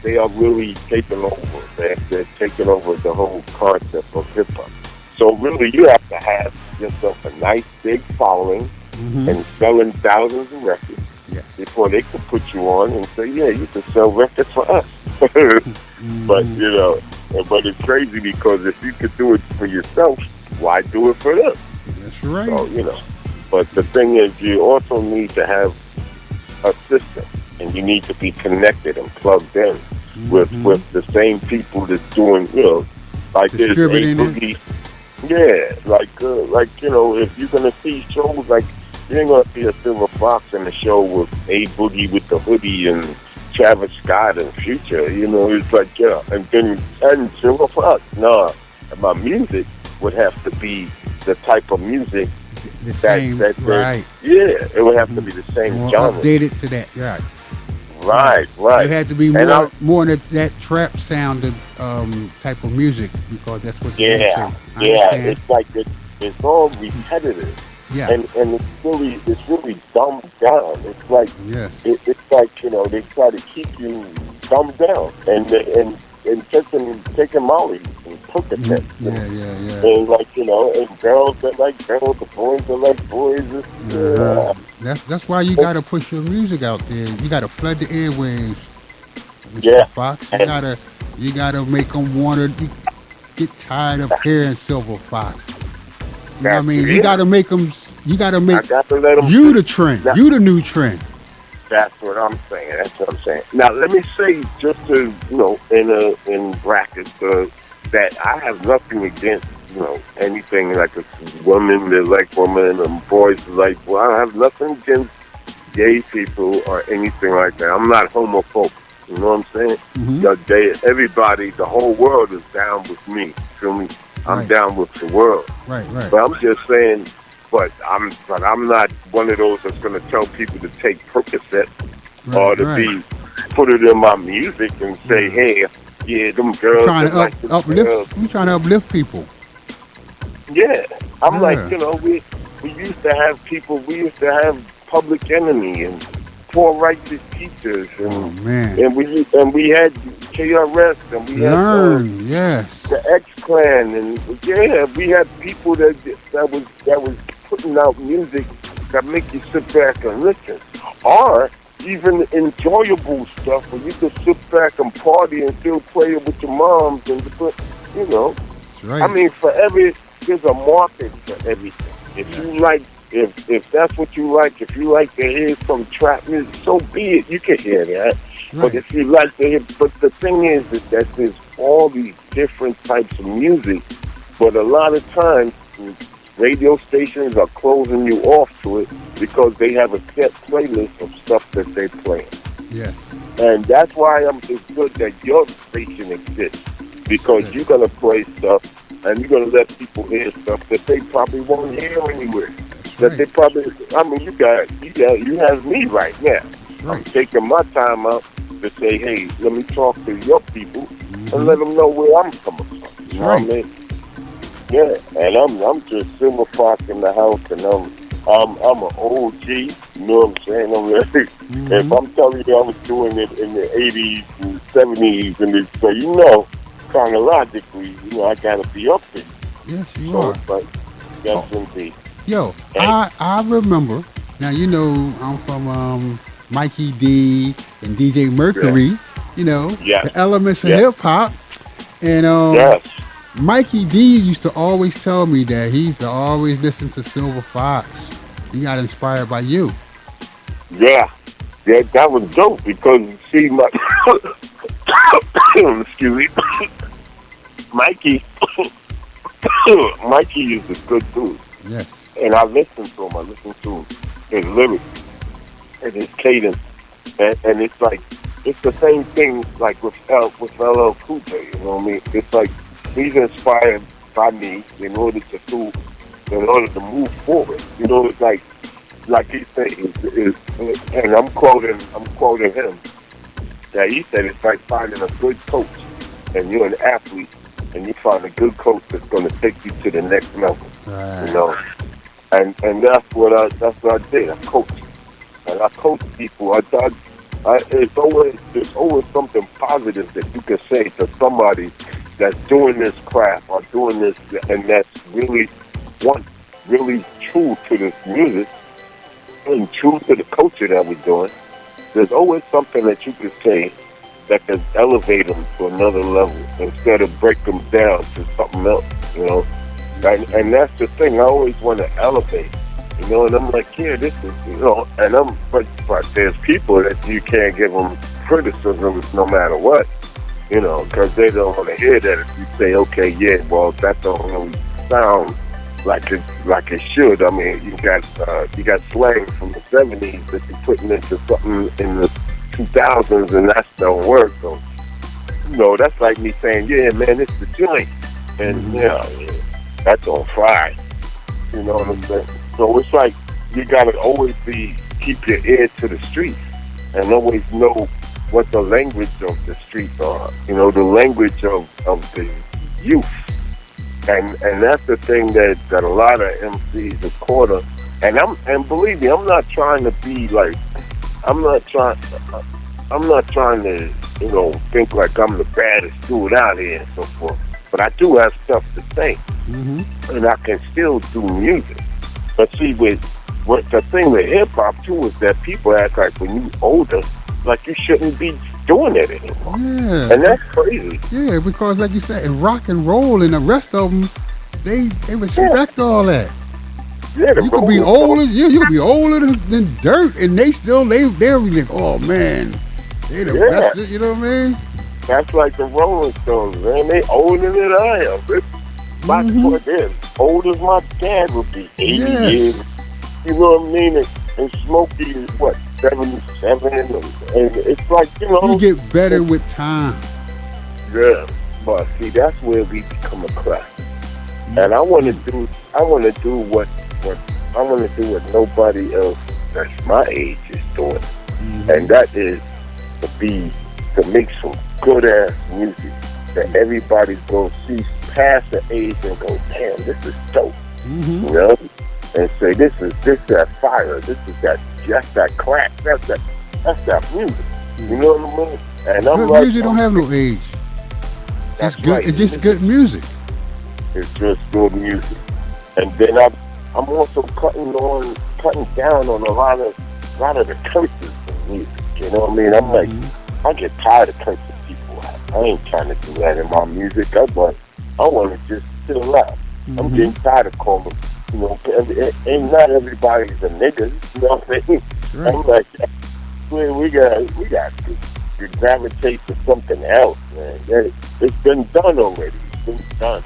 they are really taking over. They're taking over the whole concept of hip hop. So really, you have to have yourself a nice big following Mhm. and selling thousands of records Yeah. before they could put you on and say, yeah, you can sell records for us. But but it's crazy because if you could do it for yourself, why do it for them? That's right. So but the thing is, you also need to have a system, and you need to be connected and plugged in with the same people that's doing, like there's A Distributing it. Boogie. Yeah, like if you're gonna see shows like, you ain't gonna see a Silver Fox in the show with A Boogie with the hoodie and Travis Scott and Future. It's like and Silver Fox. Nah, my music would have to be the type of music The same. Right. yeah, it would have to be the same More genre. updated to that. Right. Right. It had to be more that trap sounded type of music because that's what you're into. I understand. It's like it's all repetitive. Yeah. And it's really dumbed down. It's like Yes. it's like they try to keep you dumbed down and taking Molly and Percocet. Yeah. And and girls that like girls, the boys that like boys. That's why you gotta push your music out there. You gotta flood the airwaves, Mr. Yeah. Fox. You gotta make them wanna get tired of hearing Silver Fox. You know what I mean? You gotta make them. You gotta make I got to let them you the trend. Now, you the new trend. That's what I'm saying. Now let me say, just to in brackets, that I have nothing against anything like a woman that like women and boys that like. Well, I have nothing against gay people or anything like that. I'm not homophobic. You know what I'm saying? Mm-hmm. Everybody, the whole world is down with me. Feel me? I'm Right. down with the world. Right. But I'm just saying. But I'm not one of those that's going to tell people to take Percocet or to put it in my music and say, hey, yeah, them girls Trying that like to uplift. We trying to uplift people. Yeah, I'm like, Yeah. we used to have people. We used to have Public Enemy and Poor Righteous Teachers, and Oh man. we had KRS, and we had Learn. Yes. the X Clan, and we had people that was putting out music that make you sit back and listen, or even enjoyable stuff where you could sit back and party and still play it with your moms and That's right. I mean, there's a market for everything. If you like, if that's what you like, if you like to hear some trap music, so be it. You can hear that. Right. But if you like to hear, but the thing is that there's all these different types of music. But a lot of times, radio stations are closing you off to it because they have a set playlist of stuff that they play. Yeah. And that's why it's good that your station exists, because you're gonna play stuff and you're gonna let people hear stuff that they probably won't hear anywhere. That they probably, I mean, you have me right now. I'm taking my time out to say, hey, let me talk to your people and let them know where I'm coming from. You know what I mean? Yeah, and I'm just Silver Fox in the house, and I'm an OG. You know what I'm saying? I'm really, if I'm telling you I was doing it in the 80s and 70s, and so you know, chronologically, you know, I gotta be up there. Yes, you are. But yes, indeed. Yo, I remember. Now you know I'm from Mikey D and DJ Mercury. You know, the elements of hip hop, and Mikey D used to always tell me that he used to always listen to Silver Fox. He got inspired by you. Yeah, that was dope because see, my excuse me, Mikey is a good dude. Yes. And I listened to him. I listened to his lyrics and his cadence, and it's like it's the same thing like with LL Cool J. You know what I mean? It's like he's inspired by me in order to move forward. You know, it's like he said, and I'm quoting him that he said it's like finding a good coach, and you're an athlete, and you find a good coach that's going to take you to the next level. Right. You know. And that's what I did. I coached, and I coach people. There's always something positive that you can say to somebody that's doing this craft or doing this, and that's really true to this music and true to the culture that we're doing. There's always something that you can say that can elevate them to another level instead of break them down to something else. You know. And that's the thing. I always want to elevate, you know. And I'm like, yeah, this is, you know. And but there's people that you can't give them criticism no matter what, you know, because they don't want to hear that. If you say, okay, yeah, well, that don't really sound like it should. I mean, you got slang from the '70s that you're putting into something in the 2000s, and that don't work. So, you know, that's like me saying, yeah, man, it's the joint, and yeah. That's on fire. You know what I'm saying? So it's like you gotta always keep your ear to the streets and always know what the language of the streets are. You know, the language of the youth. And that's the thing that a lot of MCs have caught us. And believe me, I'm not trying to be like I'm not trying to, you know, think like I'm the baddest dude out here and so forth. But I do have stuff to say. And I can still do music. But see, what the thing with hip-hop, too, is that people act like when you older, like you shouldn't be doing it anymore. Yeah. And that's crazy. Yeah, because like you said, in rock and roll and the rest of them, they respect all that. Yeah, you could be older. Yeah, you could be older than dirt, and they're like, oh man, they the best. You know what I mean? That's like the Rolling Stones, man. They older than I am. My they're old as my dad would be, 80 years. You know what I mean? And Smokey is what, 77, and it's like, you know, you get better with time. Yeah, but see, that's where we become a class. And I want to do what nobody else that's my age is doing, and that is to make some good ass music that everybody's gonna see past the age and go, damn, this is dope, you know, and say this that fire, that's that crack, that's that music, you know what I mean? And I'm like, music don't have no age. It's good. Right. It's just good music. It's just good music, and then I'm also cutting down on a lot of the curses in music. You know what I mean? I'm like, I get tired of cursing people out. I ain't trying to do that in my music. I want to just chill out. I'm getting tired of calling, you know, and not everybody's a nigga. You know what I mean? Right. I'm like, we got to gravitate to something else, man. It's been done already. It's been done.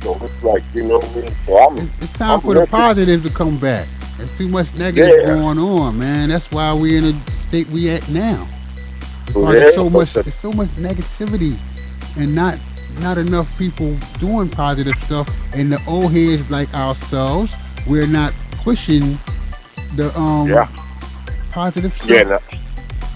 So it's like, you know what I mean? So It's time I'm for the listening. positive to come back. There's too much negative Yeah. going on, man. That's why we're in the state we at now. Because Yeah. But the, there's so much negativity, and not enough people doing positive stuff. And the old heads like ourselves, we're not pushing the yeah. positive Yeah. stuff. No,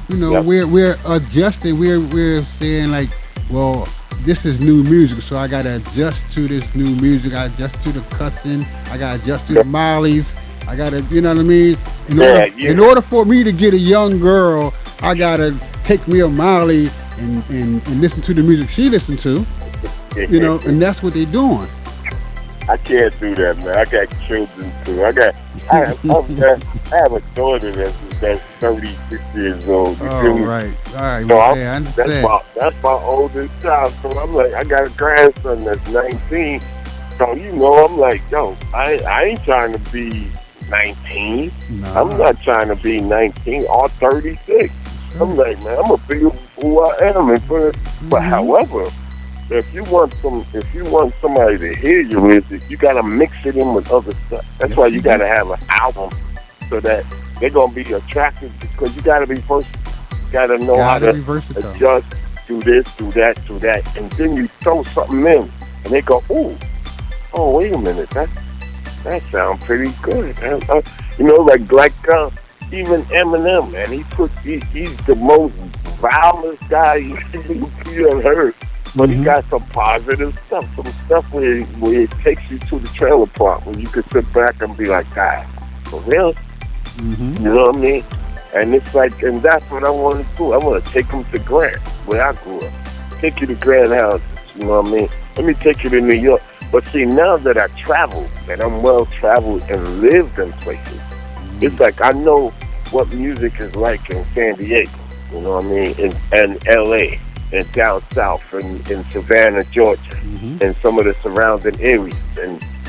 You know, yep. we're adjusting. We're saying like, well, this is new music, so I gotta adjust to this new music. I adjust to the cussing. I gotta adjust to the mollies. I gotta, you know what I mean. Yeah. In Yeah. order for me to get a young girl, I gotta take me a Molly and listen to the music she listened to. You know, and that's what they're doing. I can't do that, man. I got children too. I have a daughter that's 36 years old. You feel Oh, me? all right, So well, yeah, I understand. that's my oldest child. So I'm like, I got a grandson that's 19. So you know, I'm like, yo, I ain't trying to be 19. I'm Nah, not trying to be 19 or 36. I'm right. like, man, I'm gonna be who I am. But Mm-hmm. however, if you want somebody to hear your music, you gotta mix it in with other stuff. That's Yes, why you you do. gotta have an album so that they're gonna be attracted because you gotta be first. You gotta know how Gotta to be versatile. adjust, do this, do that, and then you throw something in, and they go, "Ooh, oh, wait a minute, that sounds pretty good." You know, even Eminem, man, he's the most violent guy you ever heard. But he Mm-hmm. got some positive stuff, some stuff where it takes you to the trailer park, where you can sit back and be like, God, for real? Mm-hmm. You know what I mean? And it's like, and that's what I want to do. I want to take them to Grant, where I grew up. Take you to Grand houses, you know what I mean? Let me take you to New York. But see, now that I traveled, and I'm well traveled and lived in places, it's like I know what music is like in San Diego, you know what I mean, and L.A., and down south in Savannah, Georgia, Mm-hmm. and some of the surrounding areas.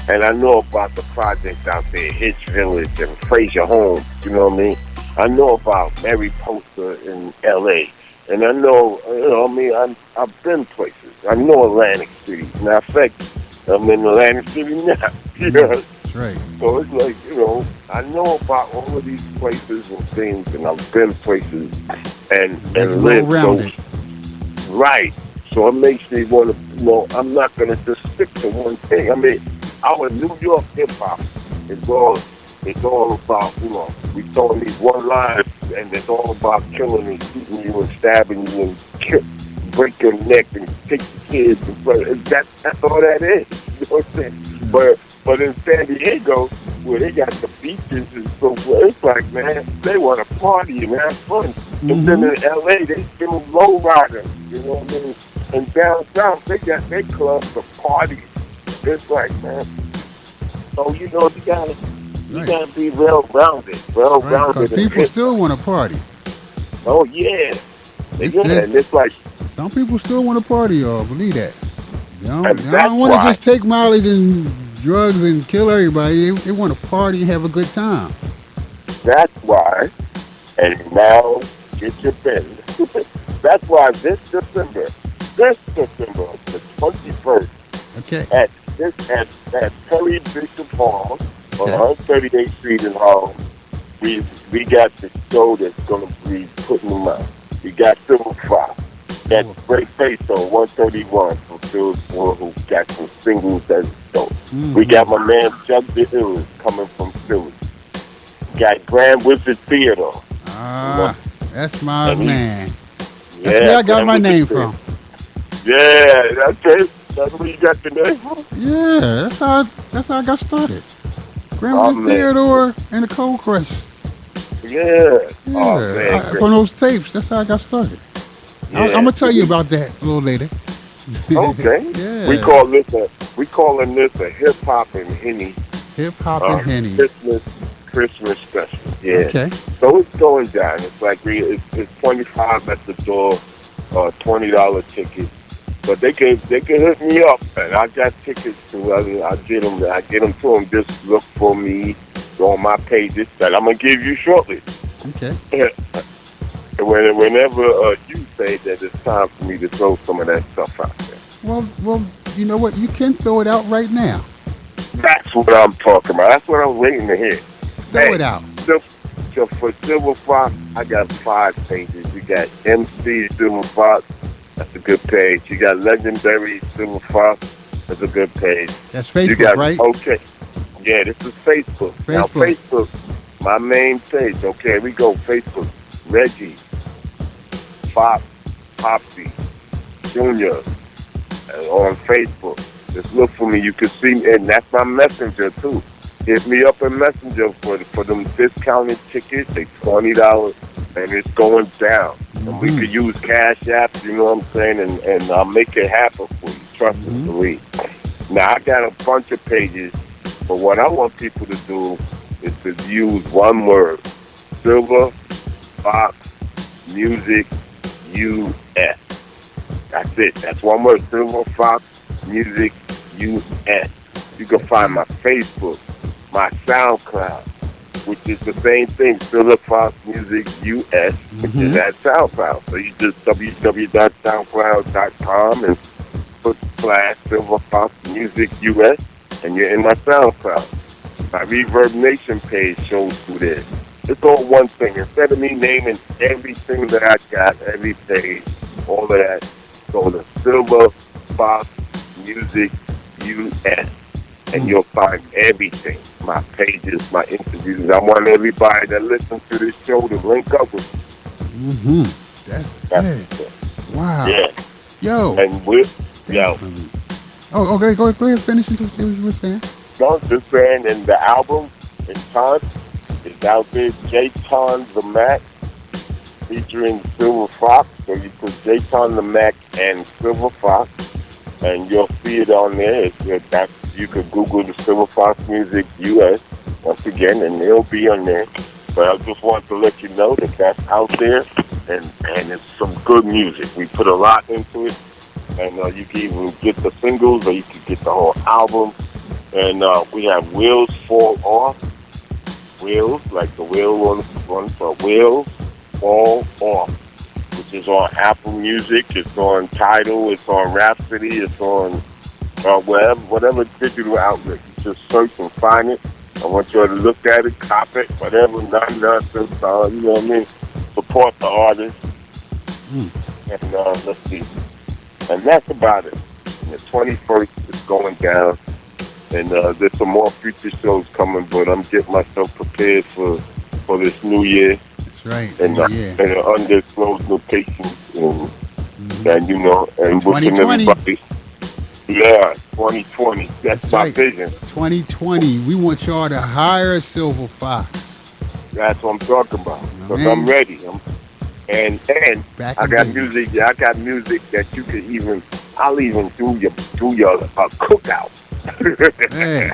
And I know about the projects out there, Hitch Village and Fraser Homes, you know what I mean? I know about Mary Poster in L.A., and I know, you know what I mean, I've been places. I know Atlantic City. Matter of fact, I'm in Atlantic City now. You Yeah, know? that's right. So it's like, you know, I know about all of these places and things, and I've been places Make it and well lived those rounded. right. So it makes me want to, you know, I'm not going to just stick to one thing. I mean, our New York hip hop is all about, you know, we throwing these one lines and it's all about killing and shooting you and stabbing you and break your neck and take the kids. And that's all that is. You know what I'm saying? Yeah. But in San Diego, where they got the beaches and so forth, it's like, man, they want to party and have fun. And then Mm-hmm. in LA, they still low rider. You know what I mean? And down south, they got their clubs for parties. It's like, man, so you know you Right. gotta be well Right. Because rounded in people hip still hop. want to party. Oh yeah, It's yeah, just and it's like, some people still want to party, y'all. Believe that. and They that's don't want to why, just take mileage and drugs and kill everybody. They want to party and have a good time. that's why, and now get your pen. That's why this December, the 21st, Okay. at at Perry Bishop Hall on Okay. 138th Street in Harlem. We got the show that's gonna be putting them out. We got Civil Fry. Got Cool. Great Face on 131 from Phil Moore, who got some singles that's dope. We Mm-hmm. got my man Chuck the Ills coming from Philly. Got Grand Wizard Theodore, you know, Ah, that's my and he, man. That's where yeah, I got Grand my Wizard name Theodore. from. Yeah, that's it. That's where you got the name from? Yeah, that's how I got started. Grandma Oh was man, Theodore and the Cold Crush. yeah. Oh Yeah, man, from great. those tapes. That's how I got started. I'm Yeah. gonna tell you about that a little later. Okay. We Yeah, call this a we calling this a hip hop and henny hip hop and henny. Christmas special. Yeah. Okay. So it's going down. It's like it's 25 at the door, $20 ticket. But they can hit me up, and I got tickets to. I get them to them. Just look for me on my pages that I'm gonna give you shortly. Okay. Whenever you say that it's time for me to throw some of that stuff out there. Well, you know what? You can throw it out right now. That's what I'm talking about. That's what I'm waiting to hear. Throw Hey, it out. so, so for Silver Fox, I got 5 pages. You got MC Silver Fox. That's a good page. You got Legendary Silver Fox. That's a good page. That's You Facebook, got right? okay. Yeah, this is Facebook. Now Facebook. Facebook, my main page. Okay, we go. Facebook. Reggie, Fox, Popsy, Junior, on Facebook. Just look for me. You can see me, and that's my messenger too. Hit me up in Messenger for them discounted tickets. They $20, and it's going down. And we could use Cash Apps, you know what I'm saying, and I'll make it happen for you. Trust and believe. Now I got a bunch of pages, but what I want people to do is to use one word: Silver Fox Music US. That's it. That's one word: Silver Fox Music US. You can find my Facebook, my SoundCloud, which is the same thing, Silver Fox Music US, which is at SoundCloud. So you just www.soundcloud.com and put / Silver Fox Music US, and you're in my SoundCloud. My Reverb Nation page shows through there. It's all one thing. Instead of me naming everything that I got, every page, all of that, go to Silver Fox Music US. And you'll find everything. My pages, my interviews. I want everybody that listens to this show to link up with me. That's it. Wow. Yeah. Yo. And yo. Oh, okay. Go ahead. Finish what you were saying. No, just saying, and the album in time is out there. J-Ton the Mac featuring Silver Fox. So you put J-Ton the Mac and Silver Fox, and you'll see it on there. You could Google the Silver Fox Music US once again, and it'll be on there. But I just want to let you know that that's out there, and it's some good music. We put a lot into it, and you can even get the singles, or you can get the whole album. And we have Wheels Fall Off. Wheels, like the wheel on for Wheels Fall Off, which is on Apple Music, it's on Tidal, it's on Rhapsody, it's on whatever digital outlet. You just search and find it. I want you to look at it, cop it, whatever, nonsense, you know what I mean? Support the artist. And let's see. And that's about it. And the 21st is going down. And there's some more future shows coming, but I'm getting myself prepared for this new year. That's right. And an undisclosed location. And you know, and wishing everybody. Yeah, 2020. That's my right. vision. 2020. We want y'all to hire Silver Fox. That's what I'm talking about. Because I'm ready. And I got music. Yeah, I got music that you could even. I'll even do your cookout. Man,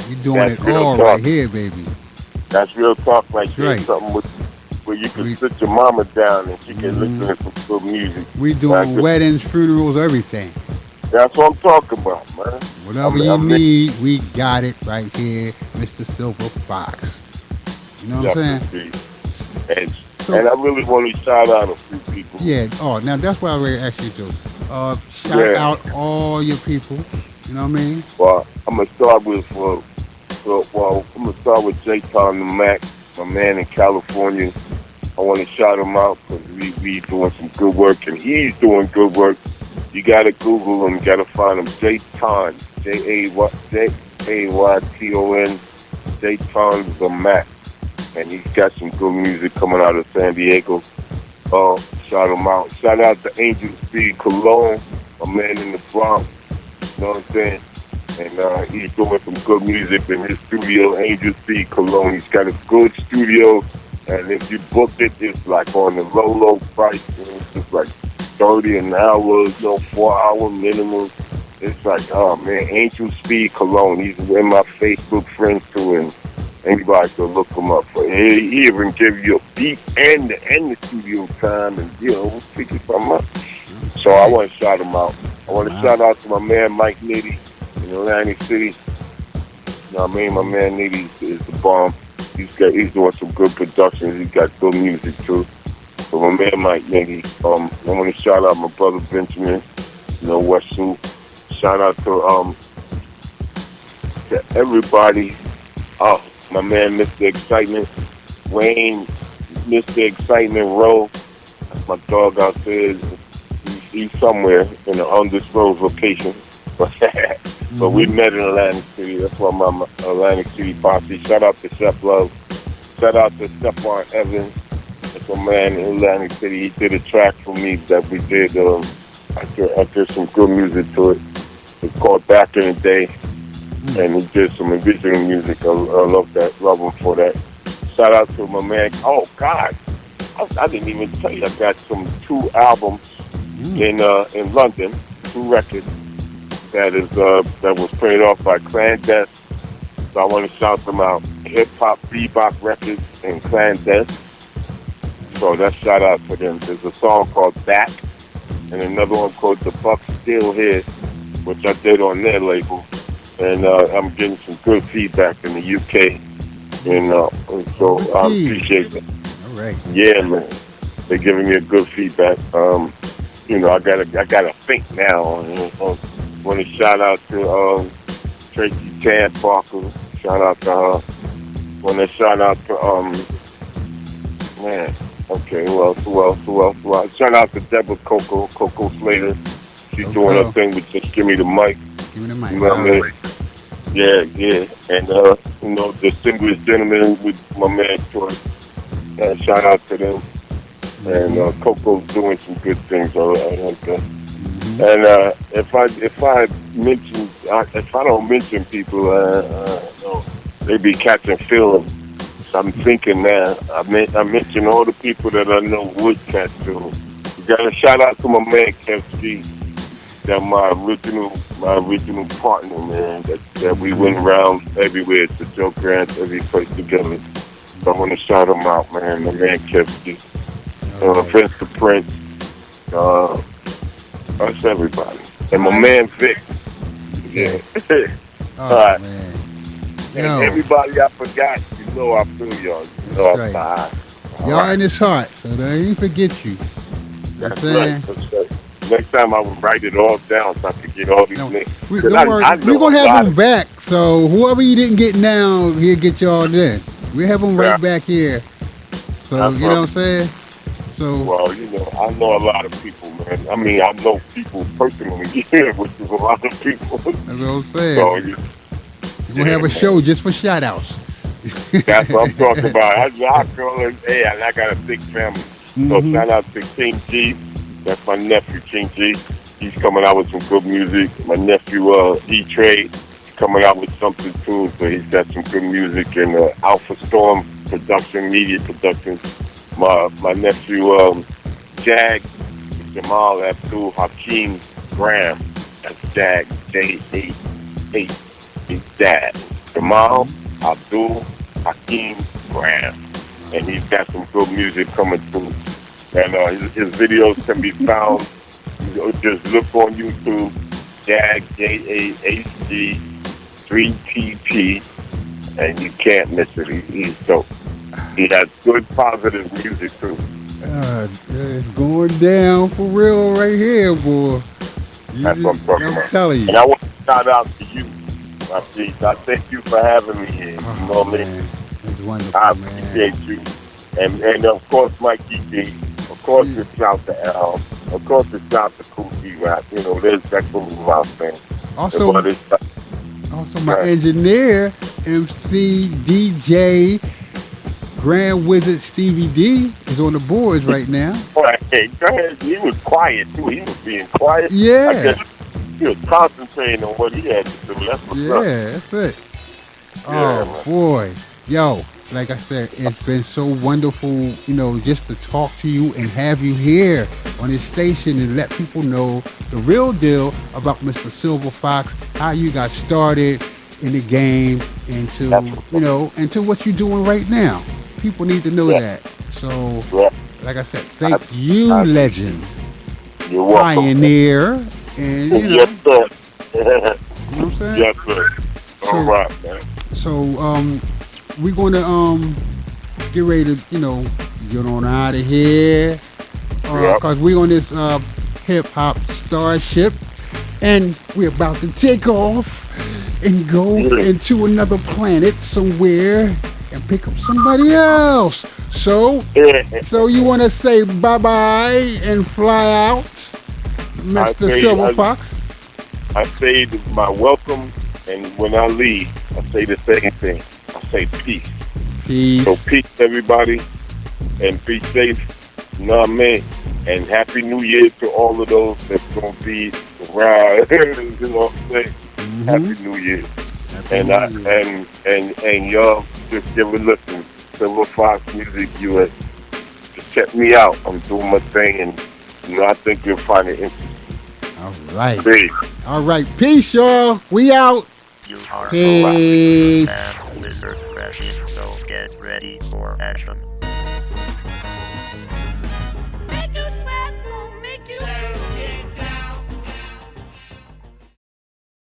you doing it all talk. Right here, baby. That's real talk, right there. Right. Something where you can sit your mama down and she can listen to some good music. We doing weddings, funerals, everything. That's what I'm talking about, man. Whatever you need, we got it right here, Mr. Silver Fox. You know what I'm saying? And I really want to shout out a few people. Yeah. Oh, now that's what I really asked you to. Shout out all your people. You know what I mean? Well, I'm gonna start with J-Ton the Mac, my man in California. I want to shout him out because we doing some good work, and he's doing good work. You gotta Google him, gotta find him. J-Ton, Jayton, J-Ton the Mac, and he's got some good music coming out of San Diego. Shout him out. Shout out to Angel Speed Cologne, a man in the Bronx. You know what I'm saying? And he's doing some good music in his studio, Angel Speed Cologne. He's got a good studio, and if you book it, it's like on the low price. It's just like 30 an hour, 4-hour minimum. It's like, oh man, Angel Speed Cologne. He's in my Facebook friends too, and anybody can look him up. He even give you a beat and the studio time, and we'll figure something out. So I want to shout him out. I want to shout out to my man Mike Nitty in Atlantic City. You know what I mean? My man Nitty is the bomb. He's doing some good productions. He's got good music too. So my man Mike Nitty. I want to shout out my brother Benjamin, West Sioux. shout out to everybody. Oh, my man, Mr. Excitement, Wayne, Mr. Excitement Rowe. That's my dog out there. He's somewhere in an undisclosed location. But we met in Atlantic City. That's why my Atlantic City posse. Shout out to Chef Love. Shout out to Stephon Evans. That's my man in Atlantic City. He did a track for me that we did. I did some good music to it. It's called Back in the Day. And he did some original music. I love that. Love him for that. Shout out to my man. Oh, God. I didn't even tell you. I got 2 albums in London. 2 records. That was played off by Clandest. So I want to shout them out. Hip Hop Bebop Records and Clandest. So that's shout out for them. There's a song called Back and another one called The Buck's Still Here, which I did on their label. And I'm getting some good feedback in the UK. And so I appreciate it. All right. Yeah, man. They're giving me a good feedback. I gotta think now. Want to shout out to Tracy Tan Parker. Shout out to her. Want to shout out to man. Okay, who else? Shout out to Deborah Coco Slater. She's doing her thing with Just Give Me the Mic. Give me the mic. You know what I mean? Yeah. And Distinguished Gentlemen with my man Troy. Shout out to them. And Coco's doing some good things. I like that. And if I don't mention people, they be catching feelings. So I'm thinking now. I mention all the people that I know would catch feelings. You got to shout out to my man Kev G. That my original partner, man. That we went around everywhere to Joe Grant, every place together. So I want to shout him out, man. My man Kev G. Vince the Prince. That's everybody. And my man Vic. Yeah. All right. Man. And everybody I forgot, you know I feel y'all. You know I'm fine. Y'all in his heart, so they ain't forget you. That's right. Next time I will write it all down so I can get all these names. We're going to have them back, so whoever you didn't get now, he'll get y'all then. We'll have them right back here. So, you know what I'm saying? So, well, I know a lot of people, man. I mean, I know people personally here, which is a lot of people. That's what I'm saying. So, you're going to have a show just for shout-outs. That's what I'm talking about. I call it, hey, I got a big family. So shout out to King G. That's my nephew, King G. He's coming out with some good music. My nephew, E-Trade, coming out with something too. So he's got some good music. And Alpha Storm production, media production. My nephew, Jag, Jamal Abdul Hakeem Graham. That's Jag, J-A-H. He's Dad. Jamal Abdul Hakeem Graham. And he's got some good music coming through. And his videos can be found. Just look on YouTube, Jag, J-A-H-G, 3TP, and you can't miss it. He's dope. He has good, positive music, too. It's going down for real right here, boy. That's what I'm talking about. I'm telling you. And I want to shout out to you, Rasheen. I thank you for having me here. You know what I mean? It's wonderful, I appreciate you. And of course, Mikey D. Of course, it's out to Al. Of course, it's out to Cool G-Rap. There's that cool Rap thing. Also my engineer, MC, DJ, Grand Wizard Stevie D is on the boards right now. Hey, go ahead. He was quiet, too. He was being quiet. Yeah. I guess he was concentrating on what he had to do. That's what's up. That's it. Yeah, oh, boy. Yo, like I said, it's been so wonderful, just to talk to you and have you here on this station and let people know the real deal about Mr. Silver Fox, how you got started in the game, into what you're doing right now. People need to know that. So, like I said, thank you, legend. You're welcome. Pioneer. And, yes, sir. You know what I'm saying? Yes, sir. All right, man. So, we're going to get ready to, get on out of here. Because we're on this hip-hop Starship. And we're about to take off and go into another planet somewhere and pick up somebody else. So you want to say bye-bye and fly out, Mr. Silver Fox? I say my welcome, and when I leave, I say the same thing. I say peace. Peace. So peace, everybody, and be safe. You know what I mean? And Happy New Year to all of those that's going to be around. You know what I'm saying? Mm-hmm. Happy New Year. And y'all just give a listen. Silver Fox Music US. Just check me out. I'm doing my thing, and I think you'll find it interesting. All right. Peace. All right. Peace, y'all. We out. You are Peace. and Wizard Rasheen, so get ready for action.